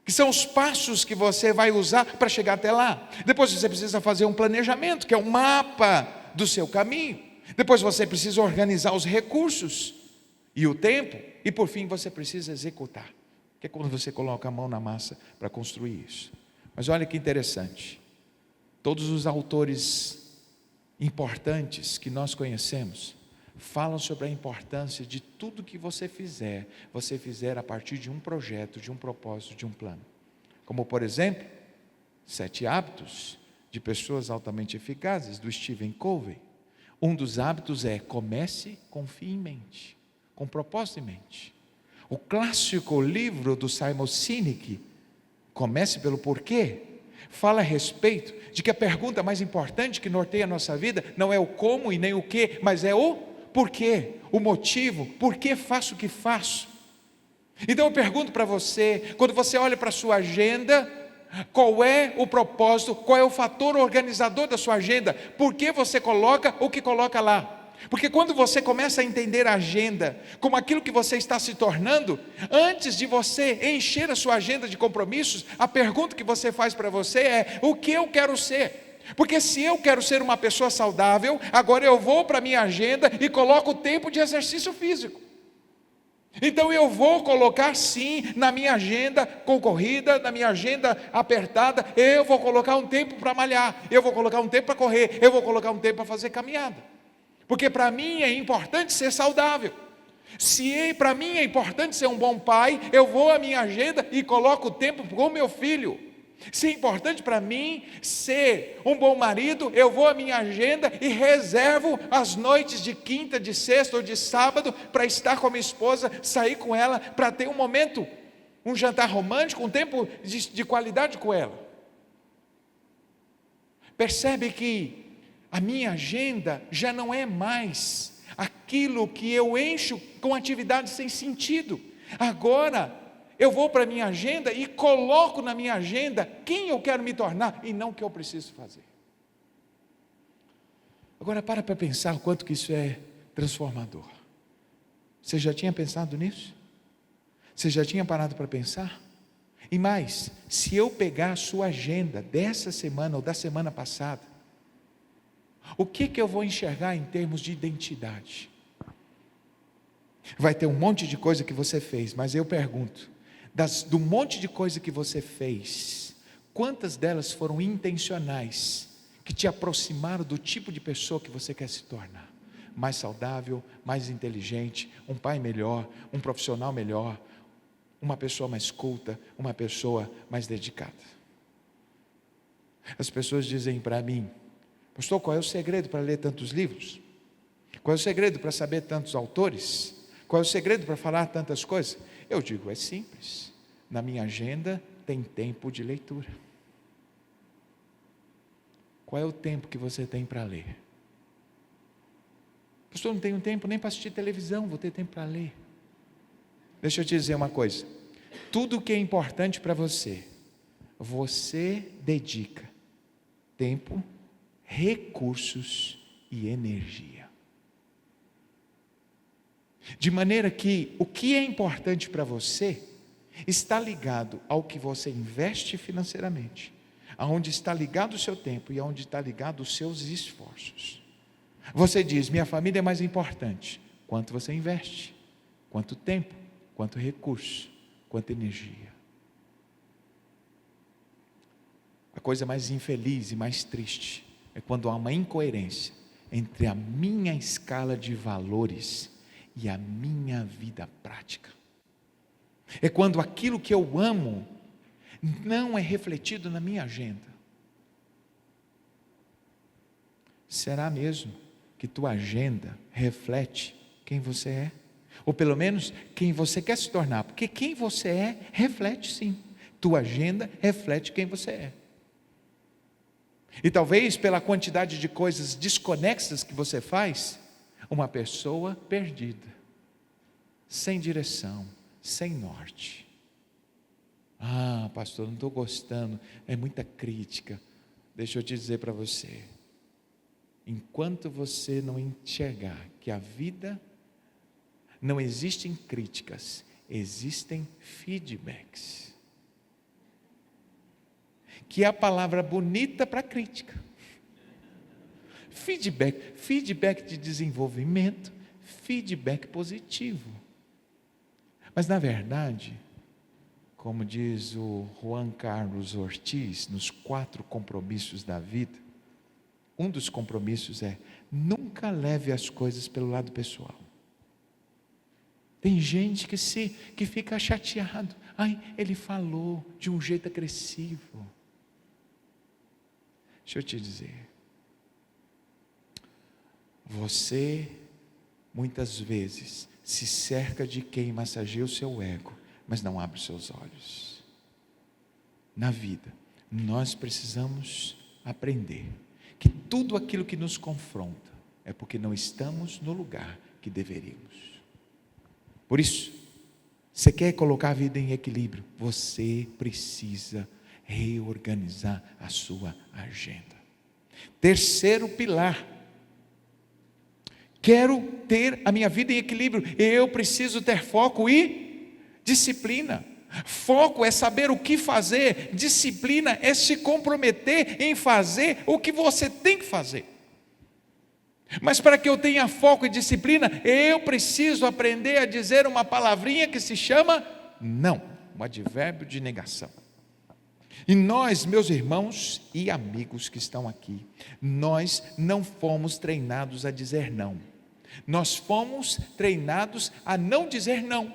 que são os passos que você vai usar para chegar até lá. Depois você precisa fazer um planejamento, que é um mapa do seu caminho. Depois você precisa organizar os recursos. e o tempo, e por fim você precisa executar, que é quando você coloca a mão na massa para construir isso. Mas olha que interessante, todos os autores importantes que nós conhecemos falam sobre a importância de tudo que você fizer a partir de um projeto, de um propósito, de um plano. Como por exemplo, 7 hábitos de pessoas altamente eficazes, do Stephen Covey. Um dos hábitos é: comece com fim em mente, com propósito em mente. O clássico livro do Simon Sinek, Comece pelo Porquê, fala a respeito de que a pergunta mais importante que norteia a nossa vida não é o como e nem o que, mas é o porquê, o motivo, por que faço o que faço. Então eu pergunto para você, quando você olha para a sua agenda, qual é o propósito, qual é o fator organizador da sua agenda? Por que você coloca o que coloca lá? Porque quando você começa a entender a agenda como aquilo que você está se tornando, antes de você encher a sua agenda de compromissos, a pergunta que você faz para você é: o que eu quero ser? Porque se eu quero ser uma pessoa saudável, agora eu vou para a minha agenda e coloco o tempo de exercício físico. Então eu vou colocar sim na minha agenda concorrida, na minha agenda apertada, eu vou colocar um tempo para malhar, eu vou colocar um tempo para correr, eu vou colocar um tempo para fazer caminhada. Porque para mim é importante ser saudável. Se para mim é importante ser um bom pai, eu vou à minha agenda e coloco o tempo com o meu filho. Se é importante para mim ser um bom marido, eu vou à minha agenda e reservo as noites de quinta, de sexta ou de sábado para estar com a minha esposa, sair com ela, para ter um momento, um jantar romântico, um tempo de qualidade com ela. Percebe que a minha agenda já não é mais aquilo que eu encho com atividades sem sentido. Agora eu vou para a minha agenda e coloco na minha agenda quem eu quero me tornar e não o que eu preciso fazer. Agora para pensar o quanto que isso é transformador. Você já tinha pensado nisso? Você já tinha parado para pensar? E mais, se eu pegar a sua agenda dessa semana ou da semana passada, o que eu vou enxergar em termos de identidade? Vai ter um monte de coisa que você fez, mas eu pergunto, do monte de coisa que você fez, quantas delas foram intencionais, que te aproximaram do tipo de pessoa que você quer se tornar? Mais saudável, mais inteligente, um pai melhor, um profissional melhor, uma pessoa mais culta, uma pessoa mais dedicada. As pessoas dizem para mim: pastor, qual é o segredo para ler tantos livros? Qual é o segredo para saber tantos autores? Qual é o segredo para falar tantas coisas? Eu digo, é simples. Na minha agenda tem tempo de leitura. Qual é o tempo que você tem para ler? Pastor, não tenho tempo nem para assistir televisão, vou ter tempo para ler. Deixa eu te dizer uma coisa. Tudo que é importante para você, você dedica tempo, recursos e energia. De maneira que o que é importante para você está ligado ao que você investe financeiramente, aonde está ligado o seu tempo e aonde está ligado os seus esforços. Você diz: minha família é mais importante. Quanto você investe? Quanto tempo? Quanto recurso? Quanto energia? A coisa mais infeliz e mais triste é quando há uma incoerência entre a minha escala de valores e a minha vida prática. É quando aquilo que eu amo não é refletido na minha agenda. Será mesmo que tua agenda reflete quem você é? Ou pelo menos quem você quer se tornar? Porque quem você é reflete sim. Tua agenda reflete quem você é. E talvez pela quantidade de coisas desconexas que você faz, uma pessoa perdida, sem direção, sem norte. Ah, pastor, não estou gostando, é muita crítica. Deixa eu te dizer para você, enquanto você não enxergar que a vida não existem críticas, existem feedbacks, que é a palavra bonita para crítica. Feedback de desenvolvimento, feedback positivo. Mas na verdade, como diz o Juan Carlos Ortiz, nos 4 compromissos da vida, um dos compromissos é: nunca leve as coisas pelo lado pessoal. Tem gente que fica chateado. Ai, ele falou de um jeito agressivo. Deixa eu te dizer. Você, muitas vezes, se cerca de quem massageia o seu ego, mas não abre os seus olhos. Na vida, nós precisamos aprender que tudo aquilo que nos confronta é porque não estamos no lugar que deveríamos. Por isso, você quer colocar a vida em equilíbrio, você precisa reorganizar a sua agenda. Terceiro pilar: quero ter a minha vida em equilíbrio, eu preciso ter foco e disciplina. Foco é saber o que fazer, disciplina é se comprometer em fazer o que você tem que fazer. Mas para que eu tenha foco e disciplina, eu preciso aprender a dizer uma palavrinha que se chama não, um advérbio de negação. E nós, meus irmãos e amigos que estão aqui, nós não fomos treinados a dizer não. Nós fomos treinados a não dizer não.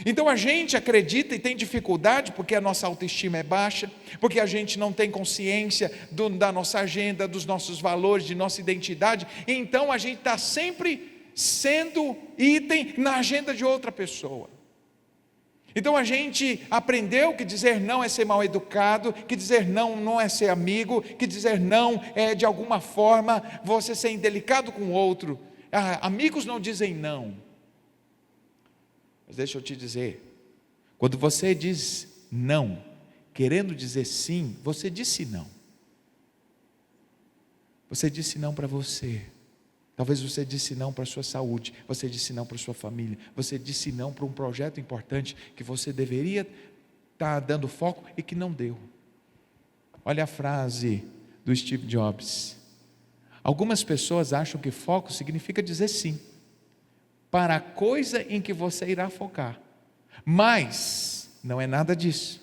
Então a gente acredita e tem dificuldade porque a nossa autoestima é baixa, porque a gente não tem consciência da nossa agenda, dos nossos valores, de nossa identidade. Então a gente está sempre sendo item na agenda de outra pessoa. Então a gente aprendeu que dizer não é ser mal educado, que dizer não não é ser amigo, que dizer não é de alguma forma você ser indelicado com o outro. Amigos não dizem não. Mas deixa eu te dizer, quando você diz não, querendo dizer sim, você disse não. Você disse não para você. Talvez você disse não para a sua saúde, você disse não para a sua família, você disse não para um projeto importante que você deveria estar dando foco e que não deu. Olha a frase do Steve Jobs. Algumas pessoas acham que foco significa dizer sim para a coisa em que você irá focar, mas não é nada disso.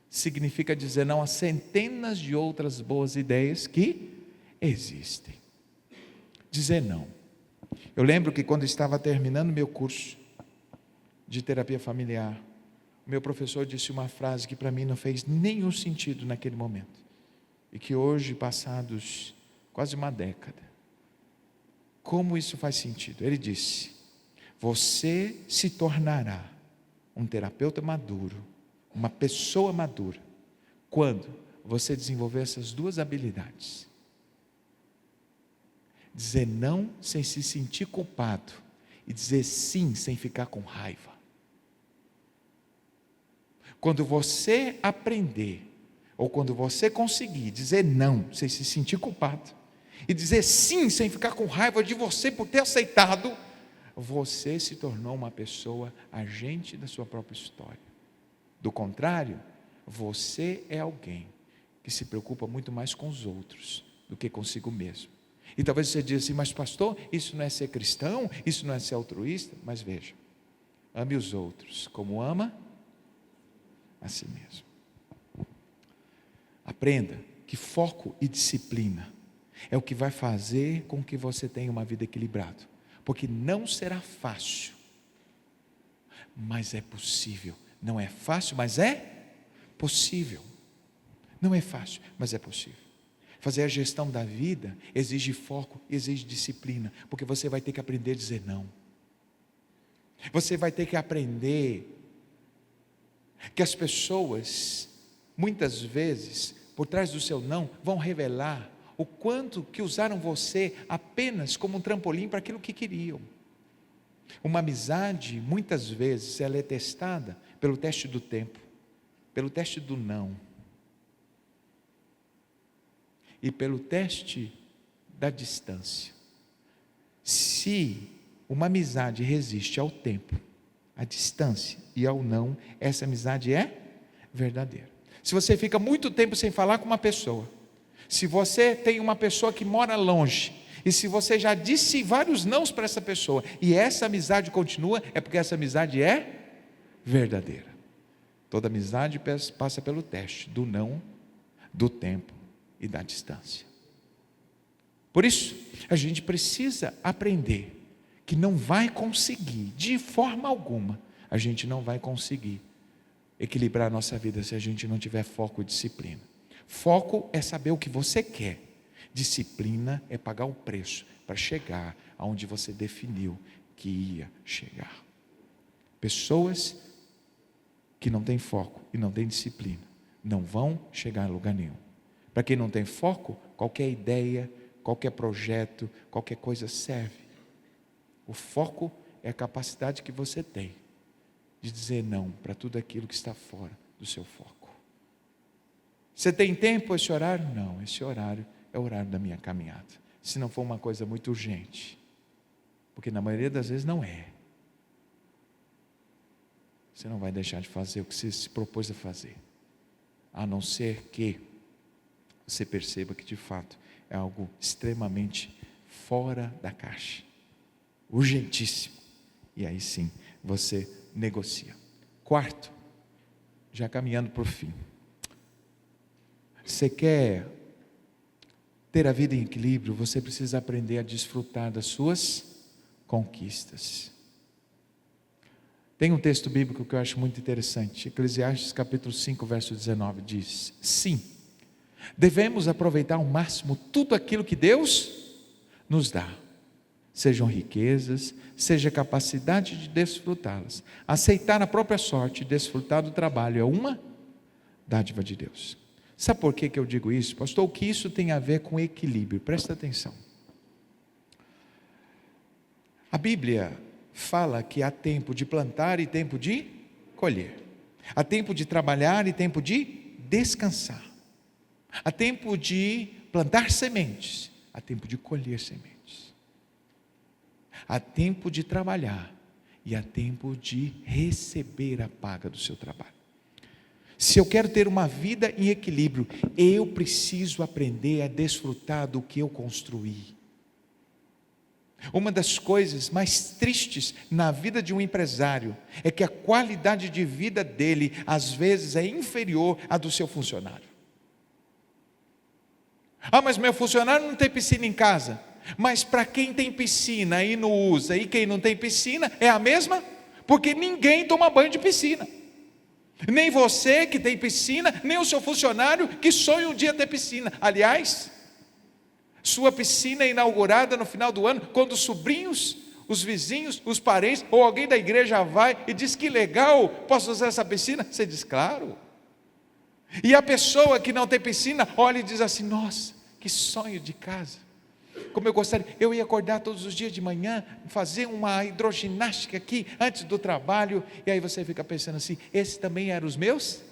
Significa dizer não a centenas de outras boas ideias que existem. Dizer não. Eu lembro que quando estava terminando meu curso de terapia familiar, meu professor disse uma frase que para mim não fez nenhum sentido naquele momento, e que hoje, passados quase uma década, como isso faz sentido? Ele disse: você se tornará um terapeuta maduro, uma pessoa madura, quando você desenvolver essas 2 habilidades. Dizer não sem se sentir culpado e dizer sim sem ficar com raiva. Quando você aprender, ou quando você conseguir dizer não sem se sentir culpado e dizer sim sem ficar com raiva de você por ter aceitado, você se tornou uma pessoa agente da sua própria história. Do contrário, você é alguém que se preocupa muito mais com os outros do que consigo mesmo. E talvez você diga assim: mas pastor, isso não é ser cristão, isso não é ser altruísta. Mas veja, ame os outros como ama a si mesmo. Aprenda que foco e disciplina é o que vai fazer com que você tenha uma vida equilibrada. Porque não será fácil, mas é possível. Não é fácil, mas é possível. Não é fácil, mas é possível. Fazer a gestão da vida exige foco, exige disciplina, porque você vai ter que aprender a dizer não. Você vai ter que aprender que as pessoas, muitas vezes, por trás do seu não, vão revelar o quanto que usaram você apenas como um trampolim para aquilo que queriam. Uma amizade, muitas vezes, ela é testada pelo teste do tempo, pelo teste do não, e pelo teste da distância. Se uma amizade resiste ao tempo, à distância e ao não, essa amizade é verdadeira. Se você fica muito tempo sem falar com uma pessoa, se você tem uma pessoa que mora longe E se você já disse vários nãos para essa pessoa, e essa amizade continua, é porque essa amizade é verdadeira. Toda amizade passa pelo teste do não, do tempo e da distância. Por isso, a gente precisa aprender que não vai conseguir, de forma alguma, a gente não vai conseguir equilibrar a nossa vida se a gente não tiver foco e disciplina. Foco é saber o que você quer. Disciplina é pagar o preço para chegar aonde você definiu que ia chegar. Pessoas que não têm foco e não têm disciplina não vão chegar a lugar nenhum. Para quem não tem foco, qualquer ideia, qualquer projeto, qualquer coisa serve. O foco é a capacidade que você tem de dizer não para tudo aquilo que está fora do seu foco. Você tem tempo esse horário? Não, esse horário é o horário da minha caminhada. Se não for uma coisa muito urgente, porque na maioria das vezes não é. Você não vai deixar de fazer o que você se propôs a fazer, a não ser que você perceba que de fato é algo extremamente fora da caixa, urgentíssimo, e aí sim você negocia. Quarto, já caminhando para o fim, você quer ter a vida em equilíbrio, você precisa aprender a desfrutar das suas conquistas. Tem um texto bíblico que eu acho muito interessante, Eclesiastes capítulo 5, verso 19, diz: sim, devemos aproveitar ao máximo tudo aquilo que Deus nos dá, sejam riquezas, seja capacidade de desfrutá-las. Aceitar a própria sorte e desfrutar do trabalho é uma dádiva de Deus. Sabe por que eu digo isso, pastor? O que isso tem a ver com equilíbrio? Presta atenção. A Bíblia fala que há tempo de plantar e tempo de colher. Há tempo de trabalhar e tempo de descansar. Há tempo de plantar sementes, há tempo de colher sementes. Há tempo de trabalhar e há tempo de receber a paga do seu trabalho. Se eu quero ter uma vida em equilíbrio, eu preciso aprender a desfrutar do que eu construí. Uma das coisas mais tristes na vida de um empresário é que a qualidade de vida dele, às vezes, é inferior à do seu funcionário. Ah, mas meu funcionário não tem piscina em casa. Mas para quem tem piscina e não usa, e quem não tem piscina, é a mesma? Porque ninguém toma banho de piscina. Nem você que tem piscina, nem o seu funcionário que sonha um dia ter piscina. Aliás, sua piscina é inaugurada no final do ano, quando os sobrinhos, os vizinhos, os parentes, ou alguém da igreja vai e diz: que legal, posso usar essa piscina? Você diz: claro. E a pessoa que não tem piscina, olha e diz assim: nossa, que sonho de casa. Como eu gostaria, eu ia acordar todos os dias de manhã, fazer uma hidroginástica aqui, antes do trabalho, e aí você fica pensando assim: esses também eram os meus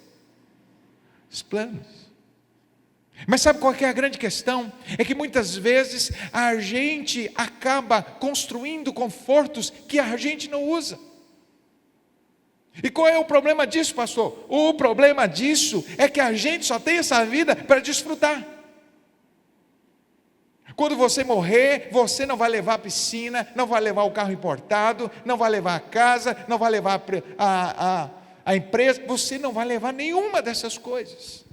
planos. Mas sabe qual que é a grande questão? É que muitas vezes a gente acaba construindo confortos que a gente não usa. E qual é o problema disso, pastor? O problema disso é que a gente só tem essa vida para desfrutar. Quando você morrer, você não vai levar a piscina, não vai levar o carro importado, não vai levar a casa, não vai levar a empresa, você não vai levar nenhuma dessas coisas.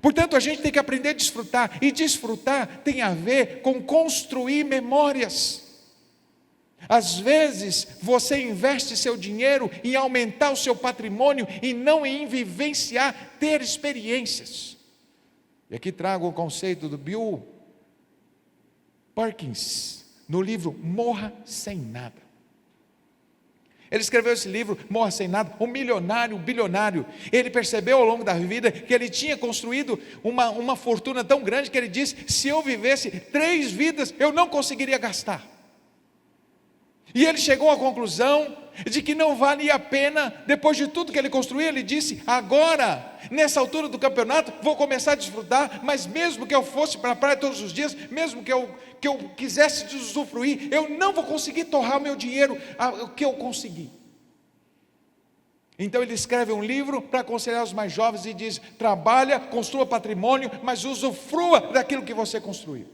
Portanto, a gente tem que aprender a desfrutar, e desfrutar tem a ver com construir memórias. Às vezes, você investe seu dinheiro em aumentar o seu patrimônio e não em vivenciar, ter experiências. E aqui trago o conceito do Bill Perkins, no livro Morra Sem Nada. Ele escreveu esse livro, Morra Sem Nada, um milionário, um bilionário. Ele percebeu ao longo da vida que ele tinha construído uma fortuna tão grande que ele disse: se eu vivesse 3 vidas, eu não conseguiria gastar. E ele chegou à conclusão de que não valia a pena, depois de tudo que ele construiu, ele disse: agora, nessa altura do campeonato, vou começar a desfrutar, mas mesmo que eu fosse para a praia todos os dias, mesmo que eu quisesse usufruir, eu não vou conseguir torrar o meu dinheiro, o que eu consegui. Então ele escreve um livro para aconselhar os mais jovens e diz: trabalha, construa patrimônio, mas usufrua daquilo que você construiu.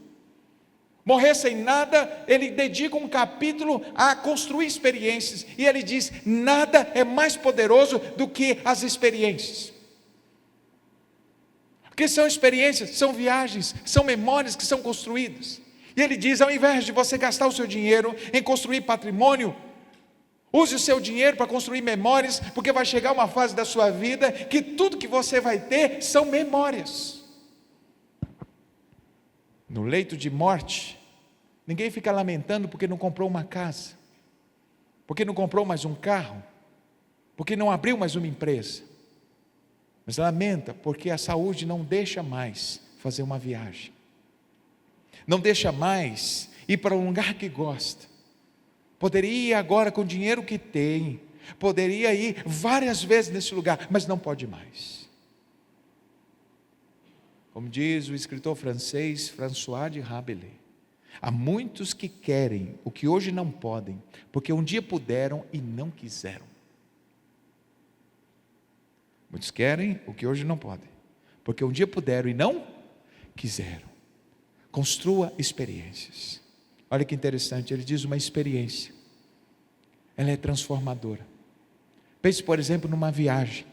Morrer sem nada, ele dedica um capítulo a construir experiências. E ele diz: nada é mais poderoso do que as experiências. Porque são experiências, são viagens, são memórias que são construídas. E ele diz: ao invés de você gastar o seu dinheiro em construir patrimônio, use o seu dinheiro para construir memórias, porque vai chegar uma fase da sua vida que tudo que você vai ter são memórias. No leito de morte, ninguém fica lamentando porque não comprou uma casa, porque não comprou mais um carro, porque não abriu mais uma empresa, mas lamenta porque a saúde não deixa mais fazer uma viagem, não deixa mais ir para um lugar que gosta. Poderia ir agora com o dinheiro que tem, poderia ir várias vezes nesse lugar, mas não pode mais. Como diz o escritor francês François de Rabelais, há muitos que querem o que hoje não podem, porque um dia puderam e não quiseram. Muitos querem o que hoje não podem, porque um dia puderam e não quiseram. Construa experiências. Olha que interessante, ele diz uma experiência, ela é transformadora. Pense, por exemplo, numa viagem.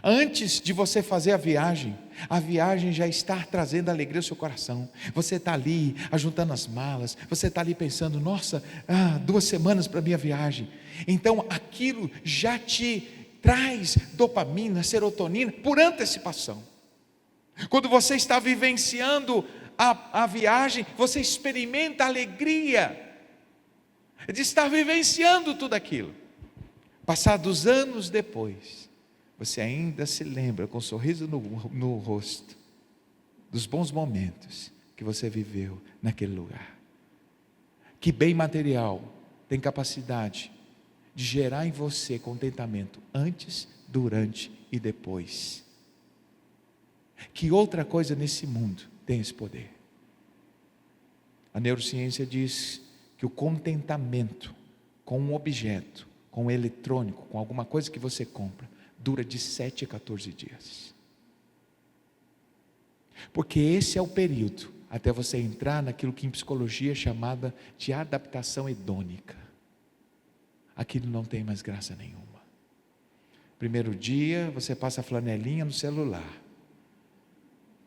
Antes de você fazer a viagem já está trazendo alegria ao seu coração. Você está ali ajuntando as malas, você está ali pensando: nossa, 2 semanas para a minha viagem. Então aquilo já te traz dopamina, serotonina por antecipação. Quando você está vivenciando a viagem, você experimenta a alegria de estar vivenciando tudo aquilo. Passados anos depois, você ainda se lembra com um sorriso no rosto dos bons momentos que você viveu naquele lugar. Que bem material tem capacidade de gerar em você contentamento antes, durante e depois? Que outra coisa nesse mundo tem esse poder? A neurociência diz que o contentamento com um objeto, com um eletrônico, com alguma coisa que você compra, dura de 7 a 14 dias. Porque esse é o período até você entrar naquilo que em psicologia é chamada de adaptação hedônica. Aquilo não tem mais graça nenhuma. Primeiro dia, você passa a flanelinha no celular,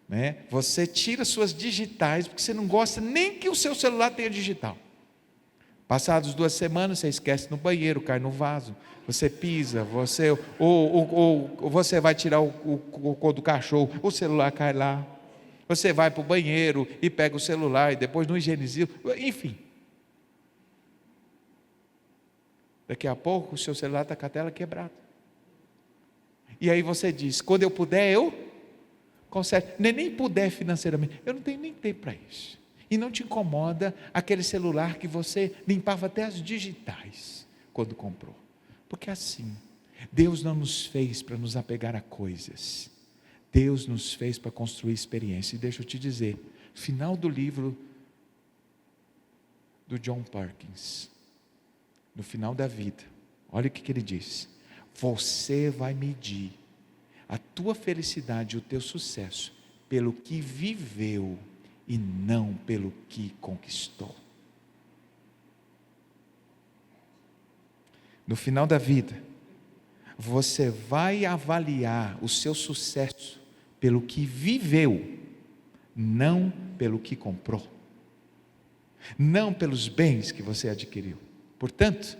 né? Você tira suas digitais, porque você não gosta nem que o seu celular tenha digital. Passados 2 semanas, você esquece no banheiro, cai no vaso, você pisa, ou você vai tirar o cocô do cachorro, o celular cai lá. Você vai para o banheiro e pega o celular e depois não higieniza, enfim. Daqui a pouco o seu celular está com a tela quebrada. E aí você diz: quando eu puder, eu conserto. Nem puder financeiramente, eu não tenho nem tempo para isso. E não te incomoda aquele celular que você limpava até as digitais quando comprou. Porque assim, Deus não nos fez para nos apegar a coisas. Deus nos fez para construir experiência. E deixa eu te dizer, final do livro do John Perkins, no final da vida, olha o que ele diz: você vai medir a tua felicidade, o teu sucesso, pelo que viveu e não pelo que conquistou. No final da vida, você vai avaliar o seu sucesso pelo que viveu, não pelo que comprou, não pelos bens que você adquiriu. Portanto,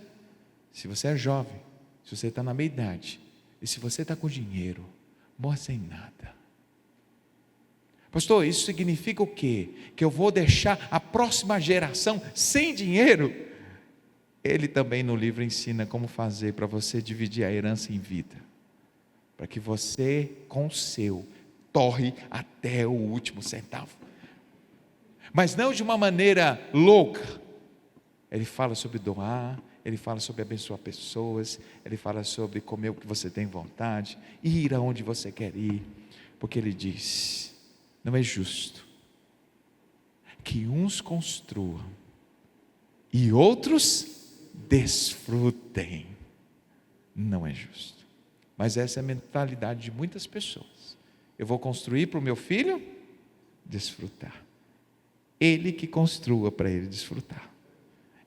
se você é jovem, se você está na meia idade, e se você está com dinheiro, morra sem nada. Pastor, isso significa o quê? Que eu vou deixar a próxima geração sem dinheiro? Ele também no livro ensina como fazer para você dividir a herança em vida, para que você com o seu torre até o último centavo, mas não de uma maneira louca. Ele fala sobre doar, ele fala sobre abençoar pessoas, ele fala sobre comer o que você tem vontade, ir aonde você quer ir, porque ele diz: não é justo que uns construam e outros desfrutem. Não é justo. Mas essa é a mentalidade de muitas pessoas. Eu vou construir para o meu filho desfrutar. Ele que construa para ele desfrutar.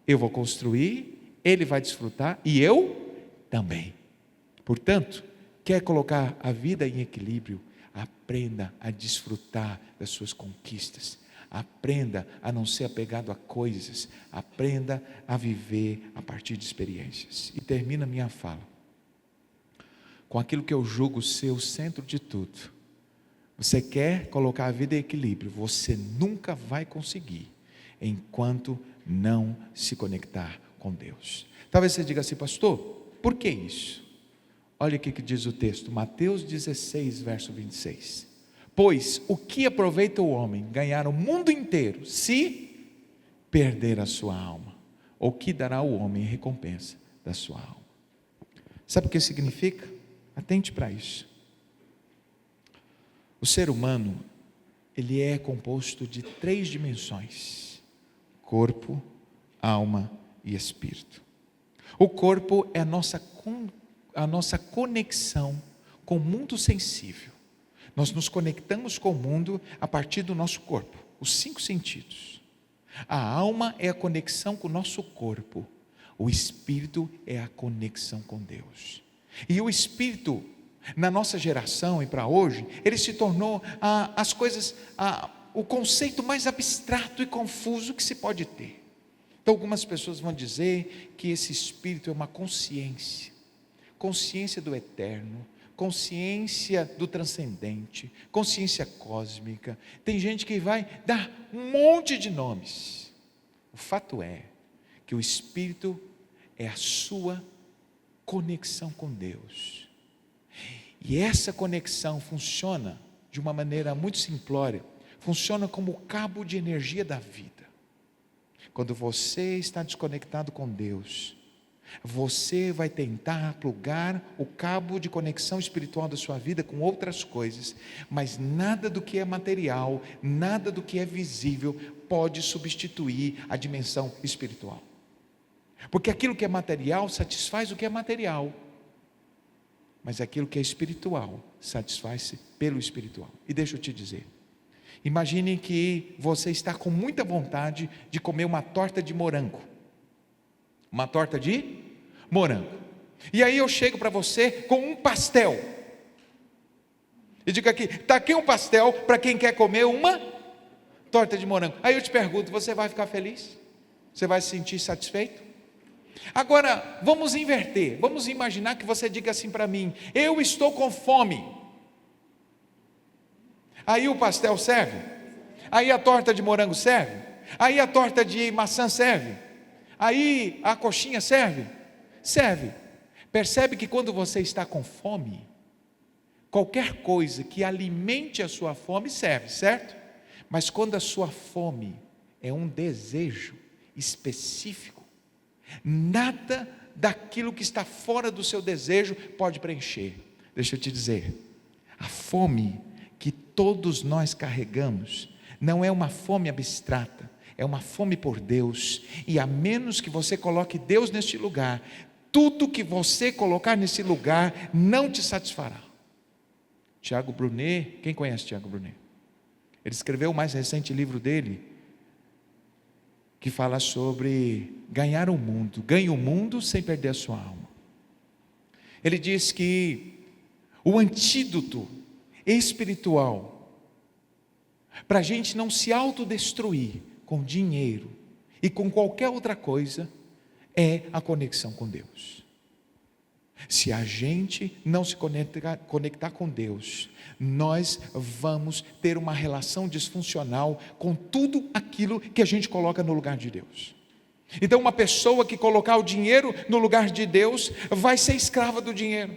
Eu vou construir, ele vai desfrutar e eu também. Portanto, quer colocar a vida em equilíbrio? Aprenda a desfrutar das suas conquistas. Aprenda a não ser apegado a coisas. Aprenda a viver a partir de experiências. E termina minha fala com aquilo que eu julgo ser o centro de tudo. Você quer colocar a vida em equilíbrio? Você nunca vai conseguir enquanto não se conectar com Deus. Talvez você diga assim, pastor, por que isso? Olha o que diz o texto, Mateus 16, verso 26. Pois o que aproveita o homem ganhar o mundo inteiro, se perder a sua alma? Ou que dará o homem em recompensa da sua alma? Sabe o que significa? Atente para isso. O ser humano, ele é composto de 3 dimensões: corpo, alma e espírito. O corpo é a nossa conexão com o mundo sensível. Nós nos conectamos com o mundo a partir do nosso corpo, os 5 sentidos. A alma é a conexão com o nosso corpo. O espírito é a conexão com Deus. E o espírito, na nossa geração e para hoje, ele se tornou o conceito mais abstrato e confuso que se pode ter. Então algumas pessoas vão dizer que esse espírito é uma consciência do eterno, consciência do transcendente, consciência cósmica. Tem gente que vai dar um monte de nomes. O fato é que o espírito é a sua conexão com Deus. E essa conexão funciona de uma maneira muito simplória, funciona como o cabo de energia da vida. Quando você está desconectado com Deus, você vai tentar plugar o cabo de conexão espiritual da sua vida com outras coisas, mas nada do que é material, nada do que é visível pode substituir a dimensão espiritual. Porque aquilo que é material satisfaz o que é material, mas aquilo que é espiritual satisfaz-se pelo espiritual. E deixa eu te dizer, imagine que você está com muita vontade de comer uma torta de morango. Uma torta de morango. E aí eu chego para você com um pastel. E digo aqui, está aqui um pastel para quem quer comer uma torta de morango. Aí eu te pergunto, você vai ficar feliz? Você vai se sentir satisfeito? Agora, vamos inverter. Vamos imaginar que você diga assim para mim, eu estou com fome. Aí o pastel serve? Aí a torta de morango serve? Aí a torta de maçã serve? Aí a coxinha serve? Serve. Percebe que quando você está com fome, qualquer coisa que alimente a sua fome serve, certo? Mas quando a sua fome é um desejo específico, nada daquilo que está fora do seu desejo pode preencher. Deixa eu te dizer, a fome que todos nós carregamos não é uma fome abstrata, é uma fome por Deus, e a menos que você coloque Deus neste lugar, tudo que você colocar nesse lugar não te satisfará. Tiago Brunet, quem conhece Tiago Brunet? Ele escreveu o mais recente livro dele, que fala sobre ganhar o mundo, ganhe o mundo sem perder a sua alma. Ele diz que o antídoto espiritual para a gente não se autodestruir com dinheiro e com qualquer outra coisa é a conexão com Deus. Se a gente não se conectar com Deus, nós vamos ter uma relação disfuncional com tudo aquilo que a gente coloca no lugar de Deus. Então uma pessoa que colocar o dinheiro no lugar de Deus, vai ser escrava do dinheiro,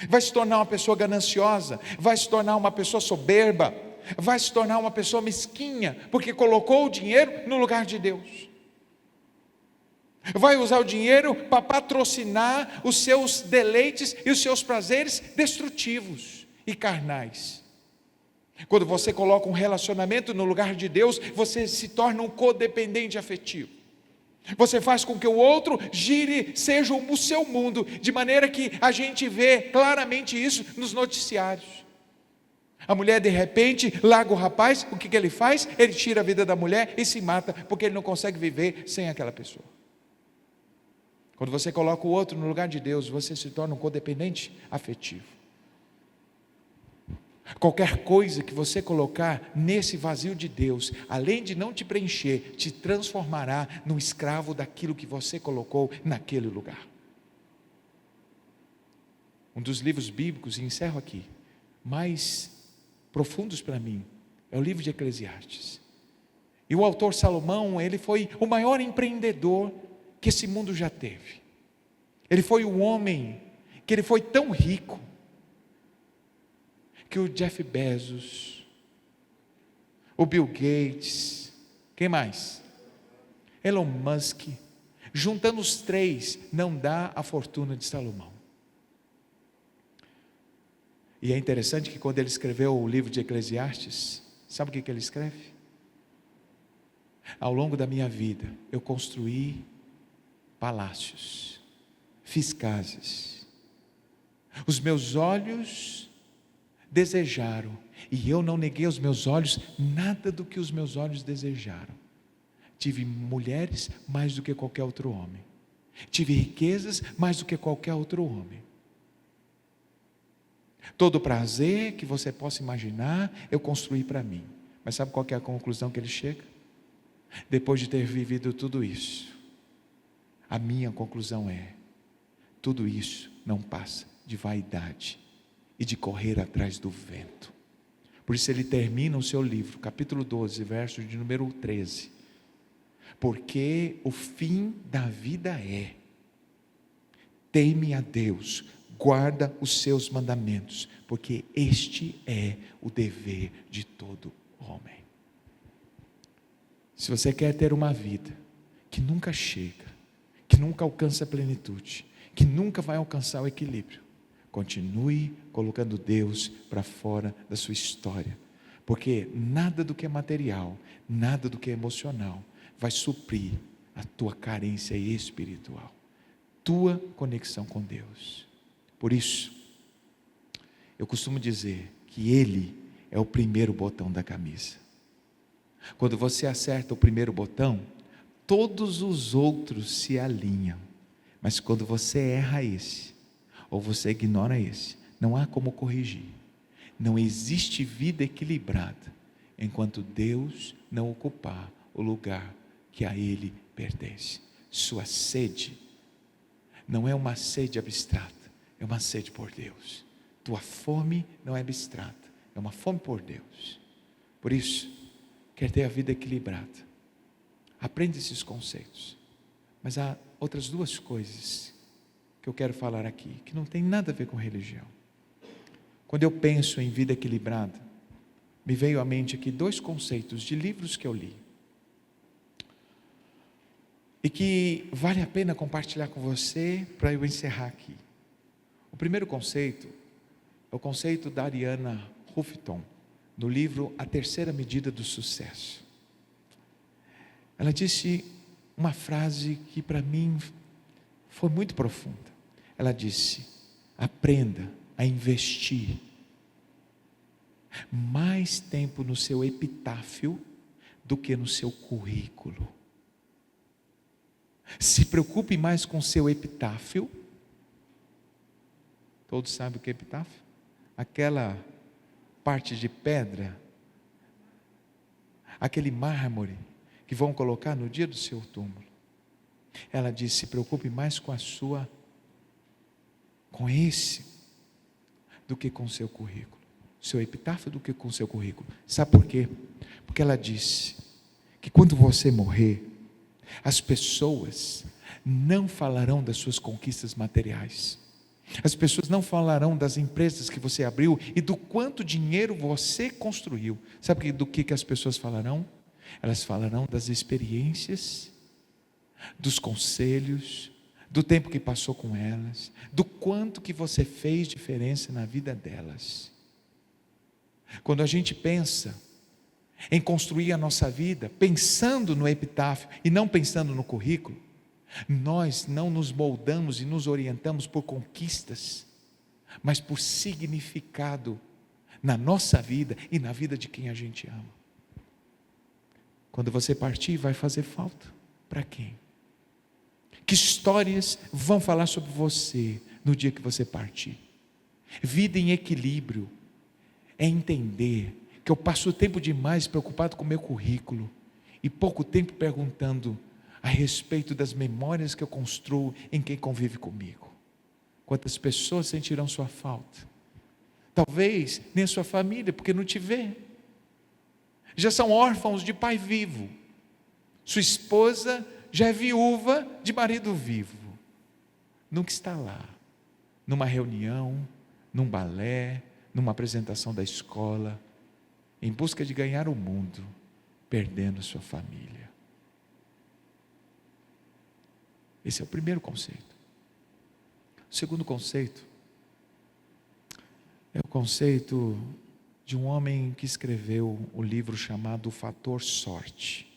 vai se tornar uma pessoa gananciosa, vai se tornar uma pessoa soberba, vai se tornar uma pessoa mesquinha, porque colocou o dinheiro no lugar de Deus. Vai usar o dinheiro para patrocinar os seus deleites e os seus prazeres destrutivos e carnais. Quando você coloca um relacionamento no lugar de Deus, você se torna um codependente afetivo. Você faz com que o outro gire, seja o seu mundo, de maneira que a gente vê claramente isso nos noticiários. A mulher de repente larga o rapaz, o que ele faz? Ele tira a vida da mulher e se mata, porque ele não consegue viver sem aquela pessoa. Quando você coloca o outro no lugar de Deus, você se torna um codependente afetivo. Qualquer coisa que você colocar nesse vazio de Deus, além de não te preencher, te transformará num escravo daquilo que você colocou naquele lugar. Um dos livros bíblicos, e encerro aqui, mais profundos para mim, é o livro de Eclesiastes. E o autor Salomão, ele foi o maior empreendedor que esse mundo já teve. Ele foi o homem que ele foi tão rico que o Jeff Bezos, o Bill Gates, quem mais? Elon Musk, juntando os três, não dá a fortuna de Salomão. E é interessante que quando ele escreveu o livro de Eclesiastes, sabe o que ele escreve? Ao longo da minha vida, eu construí palácios, fiz casas, os meus olhos desejaram, e eu não neguei aos meus olhos nada do que os meus olhos desejaram. Tive mulheres mais do que qualquer outro homem, tive riquezas mais do que qualquer outro homem. Todo prazer que você possa imaginar, eu construí para mim. Mas sabe qual que é a conclusão que ele chega? Depois de ter vivido tudo isso, a minha conclusão é: tudo isso não passa de vaidade e de correr atrás do vento. Por isso ele termina o seu livro, capítulo 12, verso de número 13. Porque o fim da vida é: teme a Deus, guarda os seus mandamentos, porque este é o dever de todo homem. Se você quer ter uma vida que nunca chega, que nunca alcança a plenitude, que nunca vai alcançar o equilíbrio, continue colocando Deus para fora da sua história, porque nada do que é material, nada do que é emocional vai suprir a tua carência espiritual, tua conexão com Deus. Por isso, eu costumo dizer que Ele é o primeiro botão da camisa. Quando você acerta o primeiro botão, todos os outros se alinham. Mas quando você erra esse, ou você ignora esse, não há como corrigir. Não existe vida equilibrada enquanto Deus não ocupar o lugar que a Ele pertence. Sua sede não é uma sede abstrata, é uma sede por Deus. Tua fome não é abstrata, é uma fome por Deus. Por isso, quer ter a vida equilibrada, aprende esses conceitos. Mas há outras duas coisas que eu quero falar aqui, que não tem nada a ver com religião. Quando eu penso em vida equilibrada, me veio à mente aqui dois conceitos de livros que eu li, e que vale a pena compartilhar com você para eu encerrar aqui. O primeiro conceito é o conceito da Arianna Huffington, no livro A Terceira Medida do Sucesso. Ela disse uma frase que para mim foi muito profunda. Ela disse: aprenda a investir mais tempo no seu epitáfio do que no seu currículo. Se preocupe mais com o seu epitáfio. Todos sabem o que é epitáfio? Aquela parte de pedra, aquele mármore que vão colocar no dia do seu túmulo. Ela disse: se preocupe mais com esse do que com o seu currículo, seu epitáfio do que com o seu currículo. Sabe por quê? Porque ela disse que quando você morrer, as pessoas não falarão das suas conquistas materiais, as pessoas não falarão das empresas que você abriu e do quanto dinheiro você construiu. Sabe do que as pessoas falarão? Elas falarão das experiências, dos conselhos, do tempo que passou com elas, do quanto que você fez diferença na vida delas. Quando a gente pensa em construir a nossa vida, pensando no epitáfio e não pensando no currículo, nós não nos moldamos e nos orientamos por conquistas, mas por significado na nossa vida e na vida de quem a gente ama. Quando você partir, vai fazer falta para quem? Que histórias vão falar sobre você no dia que você partir? Vida em equilíbrio é entender que eu passo tempo demais preocupado com o meu currículo e pouco tempo perguntando a respeito das memórias que eu construo em quem convive comigo. Quantas pessoas sentirão sua falta? Talvez nem a sua família, porque não te vê. Já são órfãos de pai vivo. Sua esposa já é viúva de marido vivo. Nunca está lá, numa reunião, num balé, numa apresentação da escola, em busca de ganhar o mundo, perdendo sua família. Esse é o primeiro conceito. O segundo conceito é o conceito de um homem que escreveu o livro chamado Fator Sorte.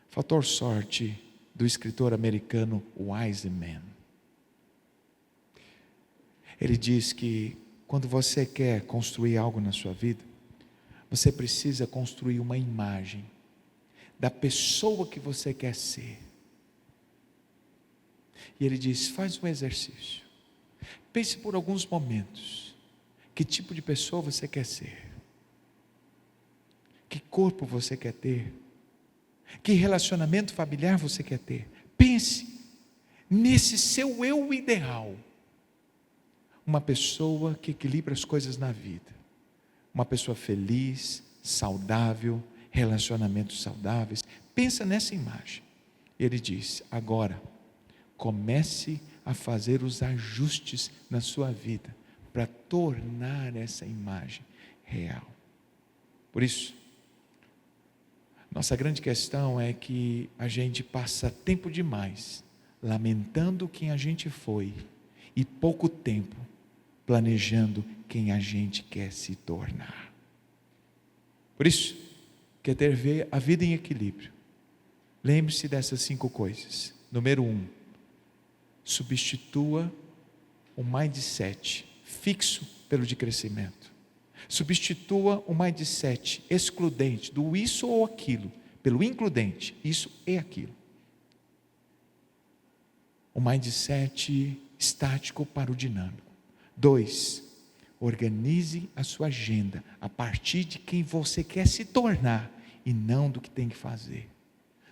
Fator Sorte, do escritor americano Wiseman. Ele diz que quando você quer construir algo na sua vida, você precisa construir uma imagem da pessoa que você quer ser. E ele diz, faz um exercício. Pense por alguns momentos, que tipo de pessoa você quer ser? Que corpo você quer ter? Que relacionamento familiar você quer ter? Pense nesse seu eu ideal. Uma pessoa que equilibra as coisas na vida. Uma pessoa feliz, saudável, relacionamentos saudáveis. Pensa nessa imagem. Ele diz, agora, comece a fazer os ajustes na sua vida para tornar essa imagem real. Por isso, nossa grande questão é que a gente passa tempo demais lamentando quem a gente foi e pouco tempo planejando quem a gente quer se tornar. Por isso, quer ter a vida em equilíbrio. Lembre-se dessas 5 coisas. Número 1, substitua o mindset fixo pelo de crescimento. Substitua o mindset excludente do isso ou aquilo pelo includente, isso e aquilo. O mindset estático para o dinâmico. 2, organize a sua agenda a partir de quem você quer se tornar e não do que tem que fazer.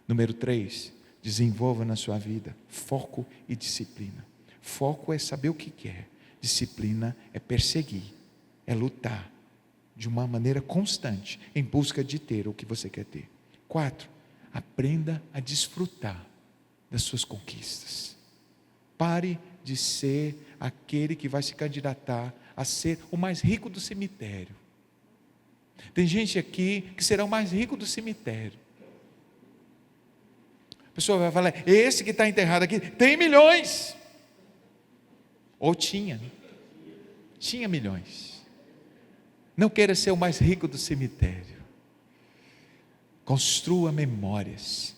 Número 3, desenvolva na sua vida foco e disciplina. Foco é saber o que quer, disciplina é perseguir, é lutar de uma maneira constante em busca de ter o que você quer ter. 4, aprenda a desfrutar das suas conquistas. Pare de ser aquele que vai se candidatar a ser o mais rico do cemitério. Tem gente aqui que será o mais rico do cemitério. A pessoa vai falar, esse que está enterrado aqui tem milhões. Ou tinha milhões. Não queira ser o mais rico do cemitério. Construa memórias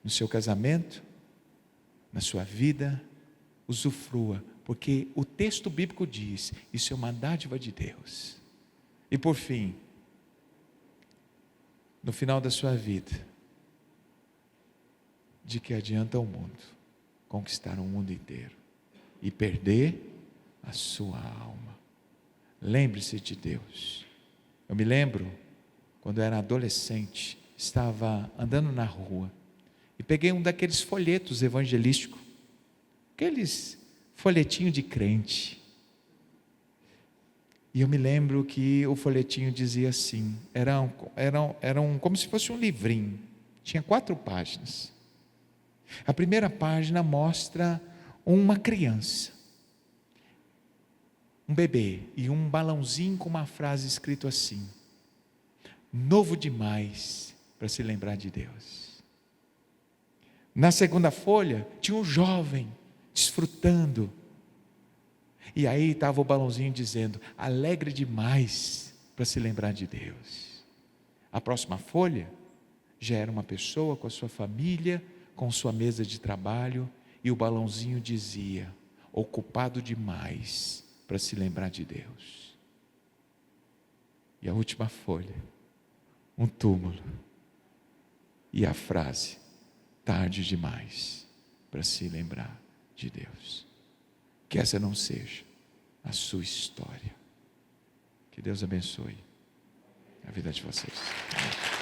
no seu casamento, na sua vida, usufrua, porque o texto bíblico diz, isso é uma dádiva de Deus. E por fim, no final da sua vida, de que adianta o mundo conquistar o mundo inteiro e perder a sua alma? Lembre-se de Deus. Eu me lembro, quando eu era adolescente, estava andando na rua e peguei um daqueles folhetos evangelísticos, aqueles folhetinhos de crente. E eu me lembro que o folhetinho dizia assim, eram como se fosse um livrinho, tinha 4 páginas. A primeira página mostra uma criança, um bebê e um balãozinho com uma frase escrito assim: novo demais para se lembrar de Deus. Na segunda folha tinha um jovem desfrutando, e aí estava o balãozinho dizendo: alegre demais para se lembrar de Deus. A próxima folha já era uma pessoa com a sua família, com sua mesa de trabalho, e o balãozinho dizia: ocupado demais para se lembrar de Deus. E a última folha, um túmulo, e a frase: tarde demais para se lembrar de Deus. Que essa não seja a sua história. Que Deus abençoe a vida de vocês. Amém.